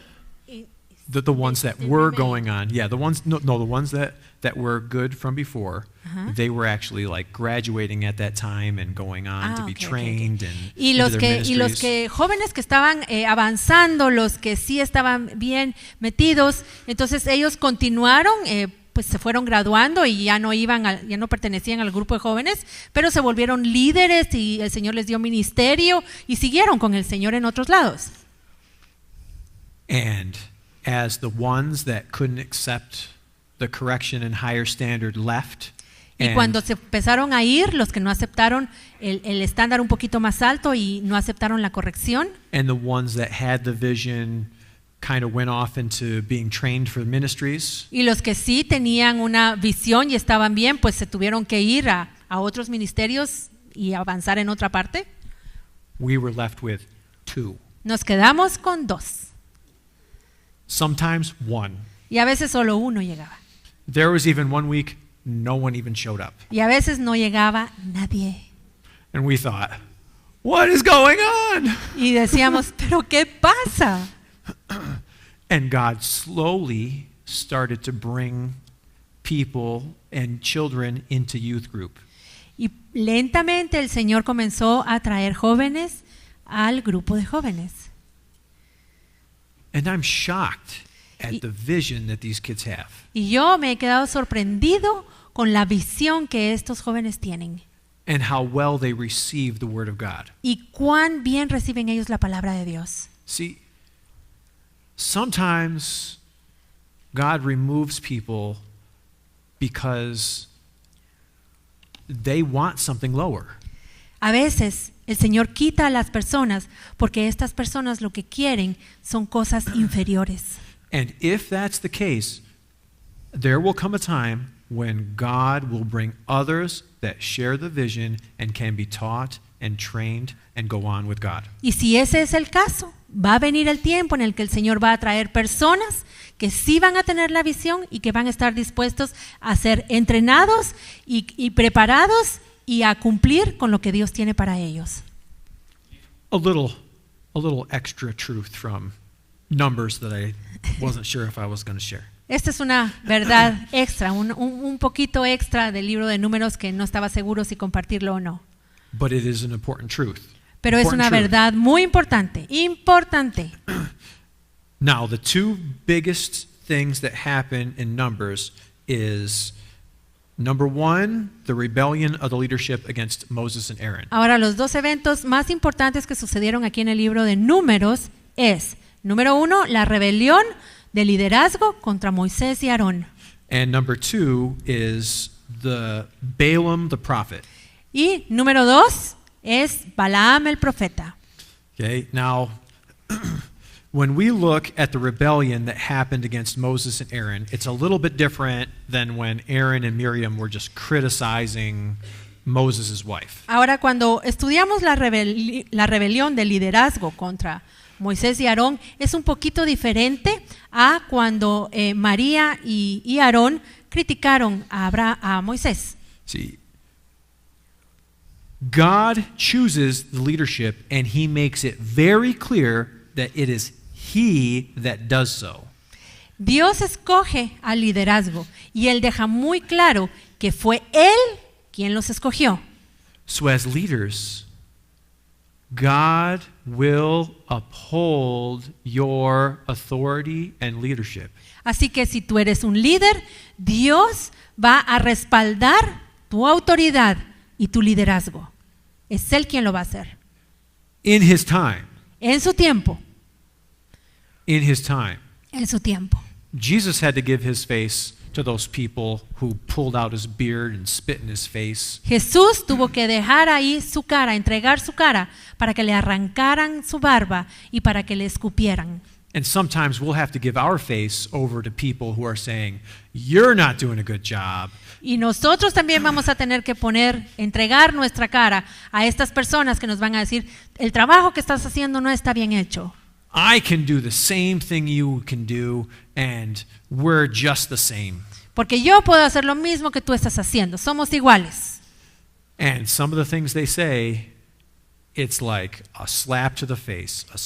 [SPEAKER 1] The ones that were going on, the ones the ones that were good from before, they were actually like graduating at that time and going on to be trained and
[SPEAKER 2] Y
[SPEAKER 1] into
[SPEAKER 2] los
[SPEAKER 1] their
[SPEAKER 2] que
[SPEAKER 1] ministries.
[SPEAKER 2] jóvenes que estaban avanzando, los que sí estaban bien metidos, entonces ellos continuaron, pues se fueron graduando y ya no pertenecían al grupo de jóvenes, pero se volvieron líderes y el Señor les dio ministerio y siguieron con el Señor en otros lados.
[SPEAKER 1] And as the ones that couldn't accept the correction and higher standard left,
[SPEAKER 2] Y
[SPEAKER 1] and
[SPEAKER 2] cuando se empezaron a ir, los que no aceptaron el estándar un poquito más alto y no aceptaron la corrección,
[SPEAKER 1] and the ones that had the vision kind of went off into being trained for ministries,
[SPEAKER 2] y los que sí tenían una visión y estaban bien, pues se tuvieron que ir a otros ministerios y avanzar en otra parte,
[SPEAKER 1] we were left with 2.
[SPEAKER 2] nos quedamos con 2.
[SPEAKER 1] Sometimes 1.
[SPEAKER 2] Y a veces solo uno llegaba.
[SPEAKER 1] There was even one week no one even showed up.
[SPEAKER 2] Y a veces no llegaba nadie.
[SPEAKER 1] And we thought, what is going on?
[SPEAKER 2] Y decíamos, ¿pero qué pasa?
[SPEAKER 1] And God slowly started to bring people and children into youth group.
[SPEAKER 2] Y lentamente el Señor comenzó a traer jóvenes al grupo de jóvenes.
[SPEAKER 1] And I'm shocked at the vision that these kids have.
[SPEAKER 2] Y yo me he quedado sorprendido con la visión que estos jóvenes tienen.
[SPEAKER 1] And how well they receive the word of God.
[SPEAKER 2] Y cuán bien reciben ellos la palabra de Dios.
[SPEAKER 1] See, sometimes God removes people because they want something lower.
[SPEAKER 2] A veces el Señor quita a las personas porque estas personas lo que quieren son cosas inferiores.
[SPEAKER 1] And if that's the case, there will come a time when God will bring others that share the vision and can be taught and trained and go on with God.
[SPEAKER 2] Y si ese es el caso, va a venir el tiempo en el que el Señor va a traer personas que sí van a tener la visión y que van a estar dispuestos a ser entrenados y preparados y a cumplir con lo que Dios tiene para ellos.
[SPEAKER 1] A little extra truth from Numbers that I wasn't sure if I was going to share.
[SPEAKER 2] Esta es una verdad extra, un poquito extra del libro de Números que no estaba seguro si compartirlo o no.
[SPEAKER 1] But it is an important truth.
[SPEAKER 2] Pero es
[SPEAKER 1] Important
[SPEAKER 2] una
[SPEAKER 1] truth.
[SPEAKER 2] verdad muy importante, importante.
[SPEAKER 1] Now, the two biggest things that happen in Numbers is, number one, the rebellion of the leadership against Moses and Aaron.
[SPEAKER 2] Ahora, los dos eventos más importantes que sucedieron aquí en el libro de Números es, número 1, la rebelión de liderazgo contra Moisés y Aarón.
[SPEAKER 1] And number two is the Balaam the prophet.
[SPEAKER 2] Y número 2 es Balaam el profeta.
[SPEAKER 1] Okay, now, when we look at the rebellion that happened against Moses and Aaron, it's a little bit different than when Aaron and Miriam were just criticizing Moses' wife.
[SPEAKER 2] Ahora, cuando estudiamos la rebelión del liderazgo contra Moisés y Aarón, es un poquito diferente a cuando María y Aarón criticaron a Moisés.
[SPEAKER 1] See, God chooses the leadership and he makes it very clear that it is he that does so.
[SPEAKER 2] Dios escoge al liderazgo y él deja muy claro que fue él quien los escogió.
[SPEAKER 1] So as leaders, God will uphold your authority and leadership.
[SPEAKER 2] Así que si tú eres un líder, Dios va a respaldar tu autoridad y tu liderazgo. Es él quien lo va a hacer.
[SPEAKER 1] In his time.
[SPEAKER 2] En su tiempo.
[SPEAKER 1] In his time.
[SPEAKER 2] En su tiempo.
[SPEAKER 1] Jesus had to give his face to those people who pulled out his beard and spit in his face.
[SPEAKER 2] Jesús tuvo que dejar ahí su cara, entregar su cara para que le arrancaran su barba y para que le escupieran.
[SPEAKER 1] And sometimes we'll have to give our face over to people who are saying, "You're not doing a good job."
[SPEAKER 2] Y nosotros también vamos a tener que entregar nuestra cara a estas personas que nos van a decir, el trabajo que estás haciendo no está bien hecho.
[SPEAKER 1] I can do the same thing you can do, and we're just the same.
[SPEAKER 2] Porque yo puedo hacer lo mismo que tú estás haciendo. Somos iguales.
[SPEAKER 1] And some of the things they say, it's like a slap to the face, a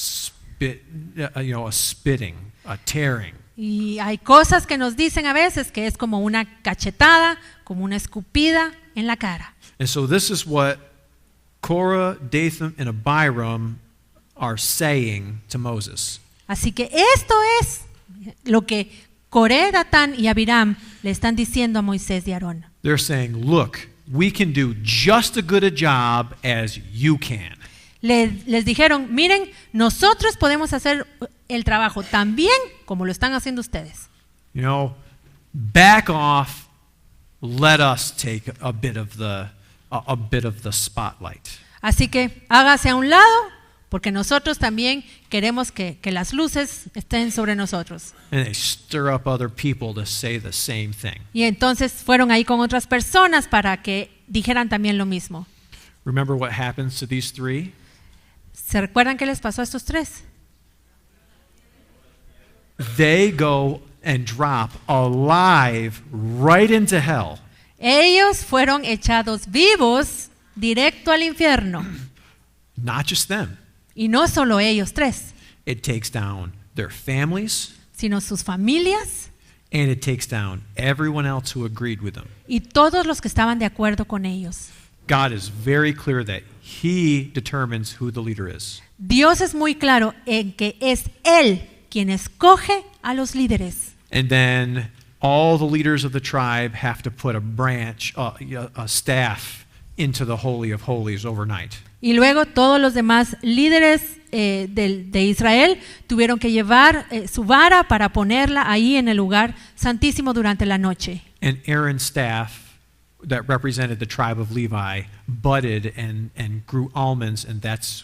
[SPEAKER 1] spitting, a tearing.
[SPEAKER 2] Y hay cosas que nos dicen a veces que es como una cachetada, como una escupida en la cara.
[SPEAKER 1] And so this is what Korah, Dathan, and Abiram are saying to Moses.
[SPEAKER 2] Así que esto es lo que Coré, Datán y Abiram le están diciendo a Moisés y Aarón.
[SPEAKER 1] They're saying, look, we can do just as good a job as you can.
[SPEAKER 2] Les dijeron, miren, nosotros podemos hacer el trabajo tan bien como lo están haciendo ustedes.
[SPEAKER 1] You know, back off, let us take a bit of the spotlight.
[SPEAKER 2] Así que hágase a un lado, porque nosotros también queremos que las luces estén sobre nosotros.
[SPEAKER 1] And they stir up other people to say the same thing.
[SPEAKER 2] Y entonces fueron ahí con otras personas para que dijeran también lo mismo.
[SPEAKER 1] Remember what happens to these three?
[SPEAKER 2] ¿Se recuerdan qué les pasó a estos tres?
[SPEAKER 1] They go and drop alive right into hell.
[SPEAKER 2] Ellos fueron echados vivos directo al infierno.
[SPEAKER 1] Not just them.
[SPEAKER 2] Y no solo ellos tres,
[SPEAKER 1] It takes down their families,
[SPEAKER 2] sino sus familias
[SPEAKER 1] and it takes down everyone else who agreed with them.
[SPEAKER 2] y todos los que estaban de acuerdo con ellos.
[SPEAKER 1] God is very clear that he determines who the leader is.
[SPEAKER 2] Dios es muy claro en que es Él quien escoge a los líderes.
[SPEAKER 1] And then all the leaders of the tribe have to put a branch, a staff into the Holy of Holies overnight.
[SPEAKER 2] Y luego todos los demás líderes de Israel tuvieron que llevar su vara para ponerla ahí en el lugar santísimo durante la noche.
[SPEAKER 1] And Aaron's staff that represented the tribe of Levi budded and grew almonds, and that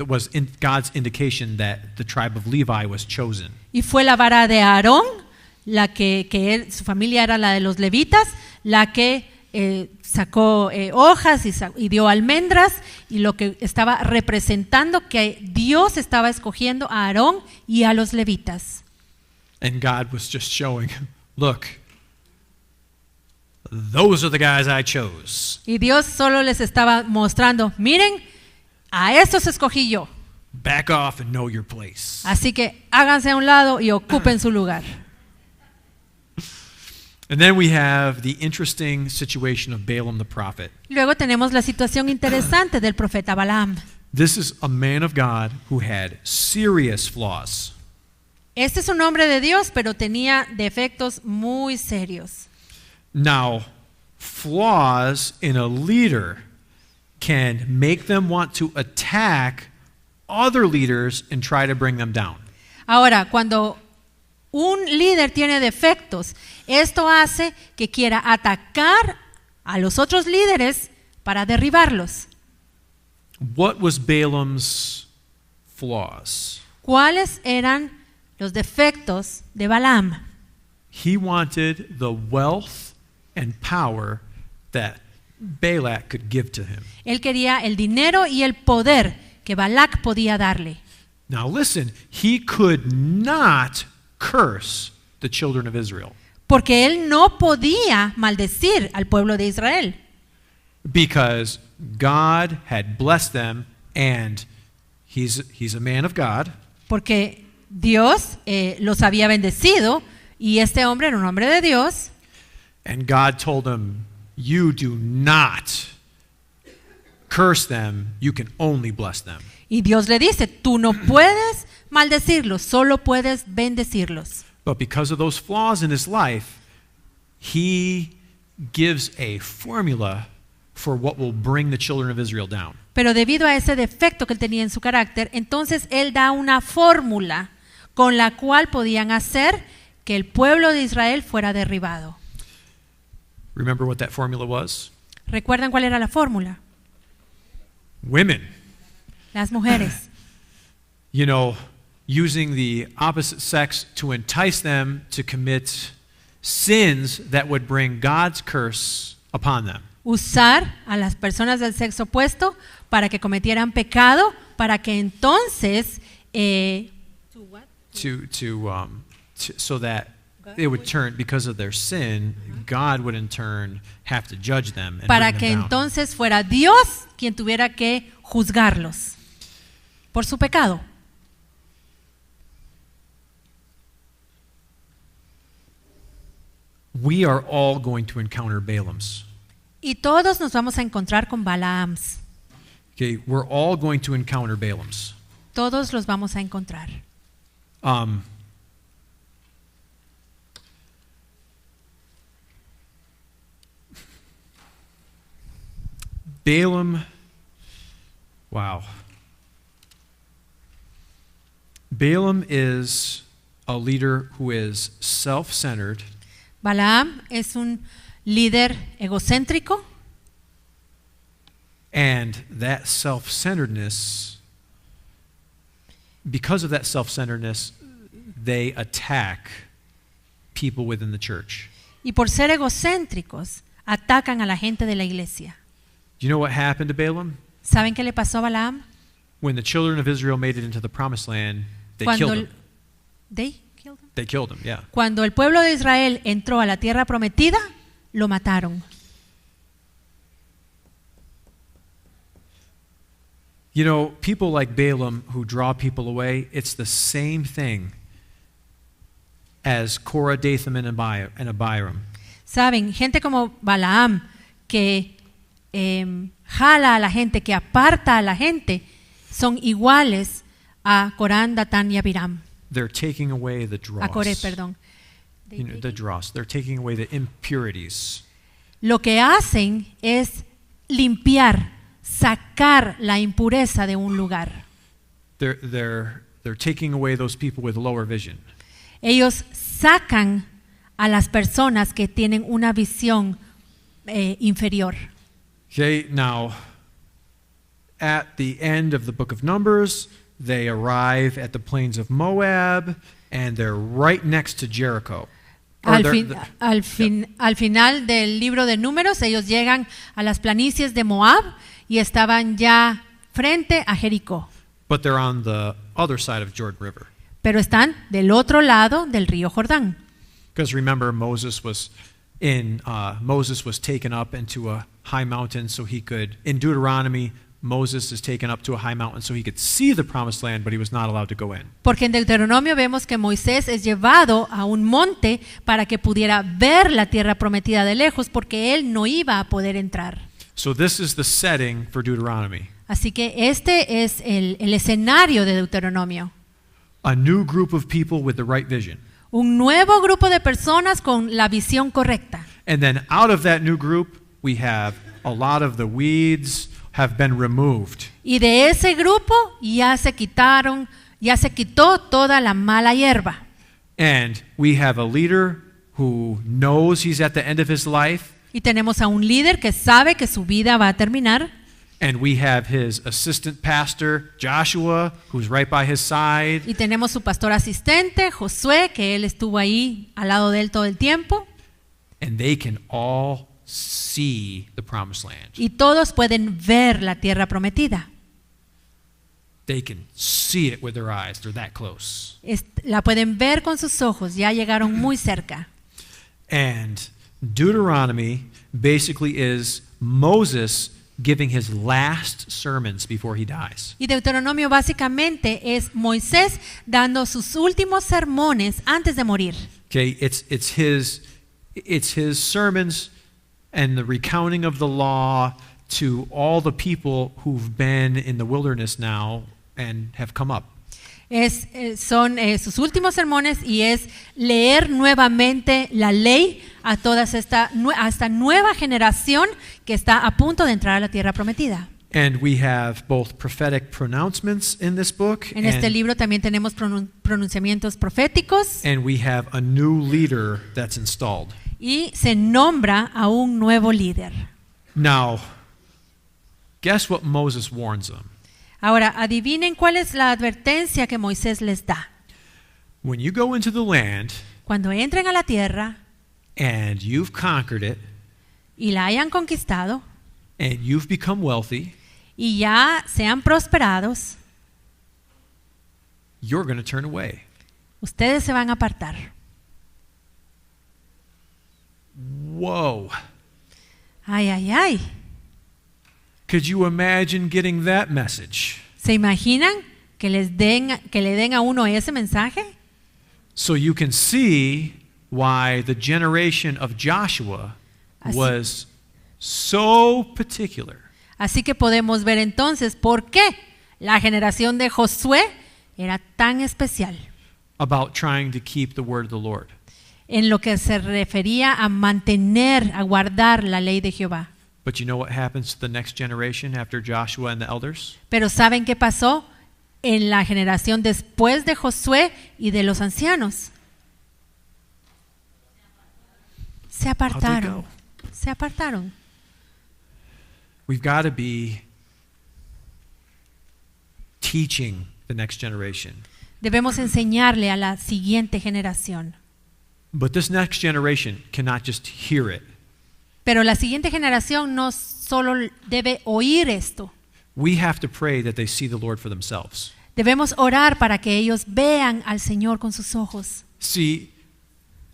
[SPEAKER 1] was God's indication that the tribe of Levi was chosen.
[SPEAKER 2] Y fue la vara de Aarón, la que su familia era la de los levitas, la que sacó hojas y dio almendras, y lo que estaba representando que Dios estaba escogiendo a Aarón y a los levitas.
[SPEAKER 1] And God was just showing, look, those are the guys I chose.
[SPEAKER 2] Y Dios solo les estaba mostrando, miren, a estos escogí yo.
[SPEAKER 1] Back off and know your place.
[SPEAKER 2] Así que háganse a un lado y ocupen su lugar.
[SPEAKER 1] And then we have the interesting situation of Balaam the prophet.
[SPEAKER 2] Luego tenemos la situación interesante del profeta Balaam.
[SPEAKER 1] This is a man of God who had serious flaws.
[SPEAKER 2] Este es un hombre de Dios, pero tenía defectos muy serios.
[SPEAKER 1] Now, flaws in a leader can make them want to attack other leaders and try to bring them down.
[SPEAKER 2] Ahora, cuando un líder tiene defectos, esto hace que quiera atacar a los otros líderes para derribarlos.
[SPEAKER 1] What was Balaam's flaws.
[SPEAKER 2] ¿Cuáles eran los defectos de Balaam?
[SPEAKER 1] He wanted the wealth and power that Balak could give to him.
[SPEAKER 2] Él quería el dinero y el poder que Balac podía darle.
[SPEAKER 1] Now listen, he could not curse the children of Israel
[SPEAKER 2] Porque él no podía maldecir al pueblo de Israel.
[SPEAKER 1] because God had blessed them, and he's a man of God.
[SPEAKER 2] Porque Dios los había bendecido y este hombre era un hombre de Dios.
[SPEAKER 1] And God told him, you do not curse them, you can only bless them.
[SPEAKER 2] Y Dios le dice, tú no puedes maldecirlos, solo puedes bendecirlos.
[SPEAKER 1] But because of those flaws in his life, he gives a formula for what will bring the children of Israel down.
[SPEAKER 2] Pero debido a ese defecto que él tenía en su carácter, entonces él da una fórmula con la cual podían hacer que el pueblo de Israel fuera derribado.
[SPEAKER 1] Remember what that formula was?
[SPEAKER 2] ¿Recuerdan cuál era la fórmula?
[SPEAKER 1] Women.
[SPEAKER 2] Las mujeres.
[SPEAKER 1] You know, using the opposite sex to entice them to commit sins that would bring God's curse upon them.
[SPEAKER 2] Usar a las personas del sexo opuesto para que cometieran pecado, para que entonces
[SPEAKER 1] so that they would turn, because of their sin, God would in turn have to judge them and
[SPEAKER 2] para
[SPEAKER 1] bring
[SPEAKER 2] que
[SPEAKER 1] them down.
[SPEAKER 2] entonces fuera Dios quien tuviera que juzgarlos por su pecado.
[SPEAKER 1] We are all going to encounter Balaams.
[SPEAKER 2] Y todos nos vamos a encontrar con Balaams.
[SPEAKER 1] Okay, we're all going to encounter Balaams.
[SPEAKER 2] Todos los vamos a encontrar.
[SPEAKER 1] Balaam, wow. Balaam is a leader who is self-centered.
[SPEAKER 2] Balaam es un líder egocéntrico.
[SPEAKER 1] And that self-centeredness, because of that self-centeredness, they attack people within the church.
[SPEAKER 2] Y por ser egocéntricos, atacan a la gente de la iglesia.
[SPEAKER 1] Do you know what happened to Balaam?
[SPEAKER 2] ¿Saben qué le pasó a Balaam?
[SPEAKER 1] When the children of Israel made it into the promised land, they
[SPEAKER 2] Cuando
[SPEAKER 1] killed him. They killed him, yeah.
[SPEAKER 2] Cuando el pueblo de Israel entró a la tierra prometida, lo mataron.
[SPEAKER 1] You know, people like Balaam who draw people away, it's the same thing as Korah, Dathan, and Abiram.
[SPEAKER 2] Saben, gente como Balaam que jala a la gente, que aparta a la gente, son iguales a Corán, Datán y Abiram.
[SPEAKER 1] They're taking away the dross.
[SPEAKER 2] A Coré, perdón.
[SPEAKER 1] You know, the dross. They're taking away the impurities.
[SPEAKER 2] Lo que hacen es limpiar, sacar la impureza de un lugar.
[SPEAKER 1] They're taking away those people with lower vision.
[SPEAKER 2] Ellos sacan a las personas que tienen una visión inferior.
[SPEAKER 1] Okay, now, at the end of the book of Numbers, they arrive at the plains of Moab, and they're right next to Jericho.
[SPEAKER 2] Al final del libro de Números, ellos llegan a las planicies de Moab y estaban ya frente a Jericó.
[SPEAKER 1] But they're on the other side of Jordan River.
[SPEAKER 2] Pero están del otro lado del río Jordán.
[SPEAKER 1] Because remember, Moses was taken up into a high mountain so he could, in Deuteronomy, Moses is taken up to a high mountain so he could see the promised land, but he was not allowed to go in.
[SPEAKER 2] Porque en Deuteronomio vemos que Moisés es llevado a un monte para que pudiera ver la tierra prometida de lejos, porque él no iba a poder entrar.
[SPEAKER 1] So this is the setting for Deuteronomy.
[SPEAKER 2] Así que este es el escenario de Deuteronomio.
[SPEAKER 1] A new group of people with the right vision.
[SPEAKER 2] Un nuevo grupo de personas con la visión correcta.
[SPEAKER 1] And then out of that new group, we have a lot of the weeds have been removed.
[SPEAKER 2] Y de ese grupo ya se quitó toda la mala hierba.
[SPEAKER 1] And we have a leader who knows he's at the end of his life.
[SPEAKER 2] Y tenemos a un líder que sabe que su vida va a terminar.
[SPEAKER 1] And we have his assistant pastor, Joshua, who's right by his side.
[SPEAKER 2] Y tenemos su pastor asistente, Josué, que él estuvo ahí al lado de él todo el tiempo.
[SPEAKER 1] And they can all see the promised land.
[SPEAKER 2] Y todos pueden ver la tierra prometida.
[SPEAKER 1] They can see it with their eyes. They're that close.
[SPEAKER 2] La pueden ver con sus ojos, ya llegaron muy cerca.
[SPEAKER 1] And Deuteronomy basically is Moses giving his last sermons before he dies.
[SPEAKER 2] Y Deuteronomio básicamente es Moisés dando sus últimos sermones antes de morir.
[SPEAKER 1] Okay, it's his sermons and the recounting of the law to all the people who've been in the wilderness now and have come up.
[SPEAKER 2] Son sus últimos sermones y es leer nuevamente la ley a toda esta nueva generación que está a punto de entrar a la tierra prometida.
[SPEAKER 1] And we have both prophetic pronouncements in this book,
[SPEAKER 2] En este libro también tenemos pronunciamientos proféticos
[SPEAKER 1] and we have a new leader that's installed.
[SPEAKER 2] y se nombra a un nuevo líder.
[SPEAKER 1] Now, guess what Moses warns them?
[SPEAKER 2] Ahora, adivinen cuál es la advertencia que Moisés les da.
[SPEAKER 1] When you go into the land
[SPEAKER 2] Cuando entren a la tierra
[SPEAKER 1] and you've conquered it
[SPEAKER 2] y la hayan conquistado
[SPEAKER 1] and you've become wealthy,
[SPEAKER 2] y ya sean prosperados,
[SPEAKER 1] you're going to turn away.
[SPEAKER 2] ustedes se van a apartar.
[SPEAKER 1] Whoa.
[SPEAKER 2] Ay, ay, ay.
[SPEAKER 1] Could you imagine getting that message?
[SPEAKER 2] ¿Se imaginan que le den a uno ese mensaje?
[SPEAKER 1] So you can see why the generation of Joshua was so particular.
[SPEAKER 2] Así que podemos ver entonces por qué la generación de Josué era tan especial
[SPEAKER 1] About trying to keep the word of the Lord.
[SPEAKER 2] en lo que se refería a mantener, a guardar la ley de Jehová.
[SPEAKER 1] But you know what happens to the next generation after Joshua and the elders?
[SPEAKER 2] Pero ¿saben qué pasó en la generación después de Josué y de los ancianos? Se apartaron. Se apartaron.
[SPEAKER 1] We've got to be teaching the next generation.
[SPEAKER 2] Debemos enseñarle a la siguiente generación.
[SPEAKER 1] But this next generation cannot just hear it.
[SPEAKER 2] Pero la siguiente generación no solo debe oír esto.
[SPEAKER 1] We have to pray that they see the Lord for themselves.
[SPEAKER 2] Debemos orar para que ellos vean al Señor con sus ojos.
[SPEAKER 1] See,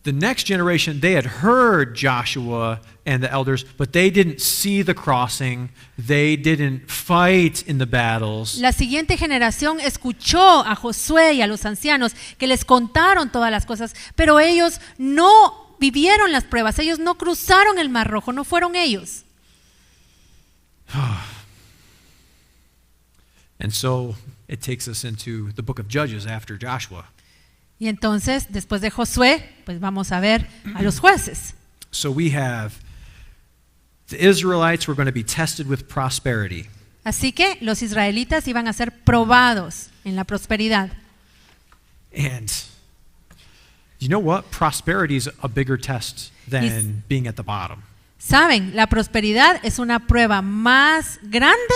[SPEAKER 1] the next generation, they had heard Joshua and the elders, but they didn't see the crossing. They didn't fight in the battles.
[SPEAKER 2] La siguiente generación escuchó a Josué y a los ancianos que les contaron todas las cosas, pero ellos no vivieron las pruebas, ellos no cruzaron el Mar Rojo, no fueron ellos.
[SPEAKER 1] And so it takes us into the book of Judges after Joshua.
[SPEAKER 2] Y entonces, después de Josué, pues vamos a ver a los jueces.
[SPEAKER 1] So we have the Israelites were going to be tested with prosperity.
[SPEAKER 2] Así que los israelitas iban a ser probados en la prosperidad.
[SPEAKER 1] And you know what? Prosperity is a bigger test than being at the bottom.
[SPEAKER 2] Saben, la prosperidad es una prueba más grande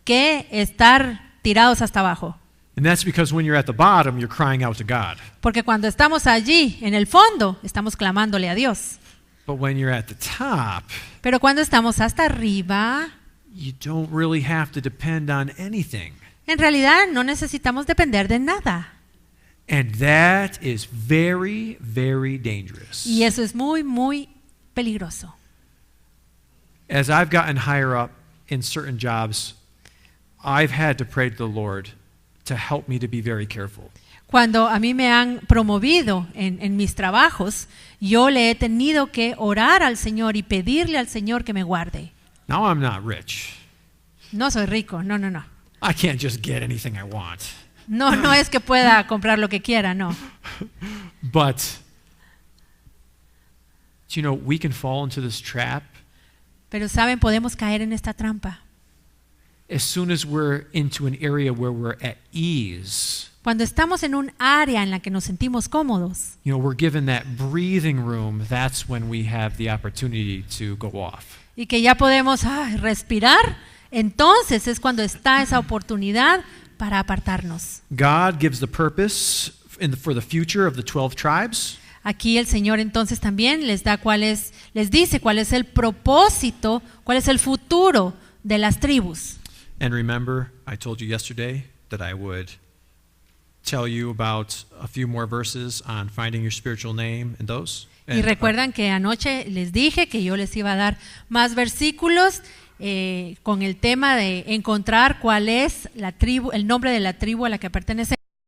[SPEAKER 2] que estar tirados hasta abajo.
[SPEAKER 1] And that's because when you're at the bottom, you're crying out to God.
[SPEAKER 2] Porque cuando estamos allí, en el fondo, estamos clamándole a Dios.
[SPEAKER 1] But when you're at the top,
[SPEAKER 2] Pero cuando estamos hasta arriba,
[SPEAKER 1] you don't really have to depend on anything.
[SPEAKER 2] en realidad no necesitamos depender de nada.
[SPEAKER 1] And that is very, very dangerous.
[SPEAKER 2] Y eso es muy, muy peligroso.
[SPEAKER 1] As I've gotten higher up in certain jobs, I've had to pray to the Lord to help me to be very careful.
[SPEAKER 2] Cuando a mí me han promovido en mis trabajos, yo le he tenido que orar al Señor y pedirle al Señor que me guarde.
[SPEAKER 1] Now I'm not rich.
[SPEAKER 2] No soy rico, no, no, no.
[SPEAKER 1] I can't just get anything I want.
[SPEAKER 2] No, no es que pueda comprar lo que quiera, no.
[SPEAKER 1] But, you know, we can fall into this trap
[SPEAKER 2] Pero saben, podemos caer en esta trampa.
[SPEAKER 1] as soon as we're into an area where we're at ease.
[SPEAKER 2] Cuando estamos en un área en la que nos sentimos cómodos,
[SPEAKER 1] You know, we're given that breathing room, that's when we have the opportunity to go off.
[SPEAKER 2] y que ya podemos respirar, entonces es cuando está esa oportunidad para apartarnos.
[SPEAKER 1] God gives the purpose for the future of the 12 tribes.
[SPEAKER 2] Aquí el Señor entonces también les dice cuál es el propósito, cuál es el futuro de las tribus.
[SPEAKER 1] And remember, I told you yesterday that I would tell you about a few more verses on finding your spiritual name and those.
[SPEAKER 2] Y recuerdan que anoche les dije que yo les iba a dar más versículos con el tema de encontrar cuál es la tribu, el nombre de la tribu a la que pertenece.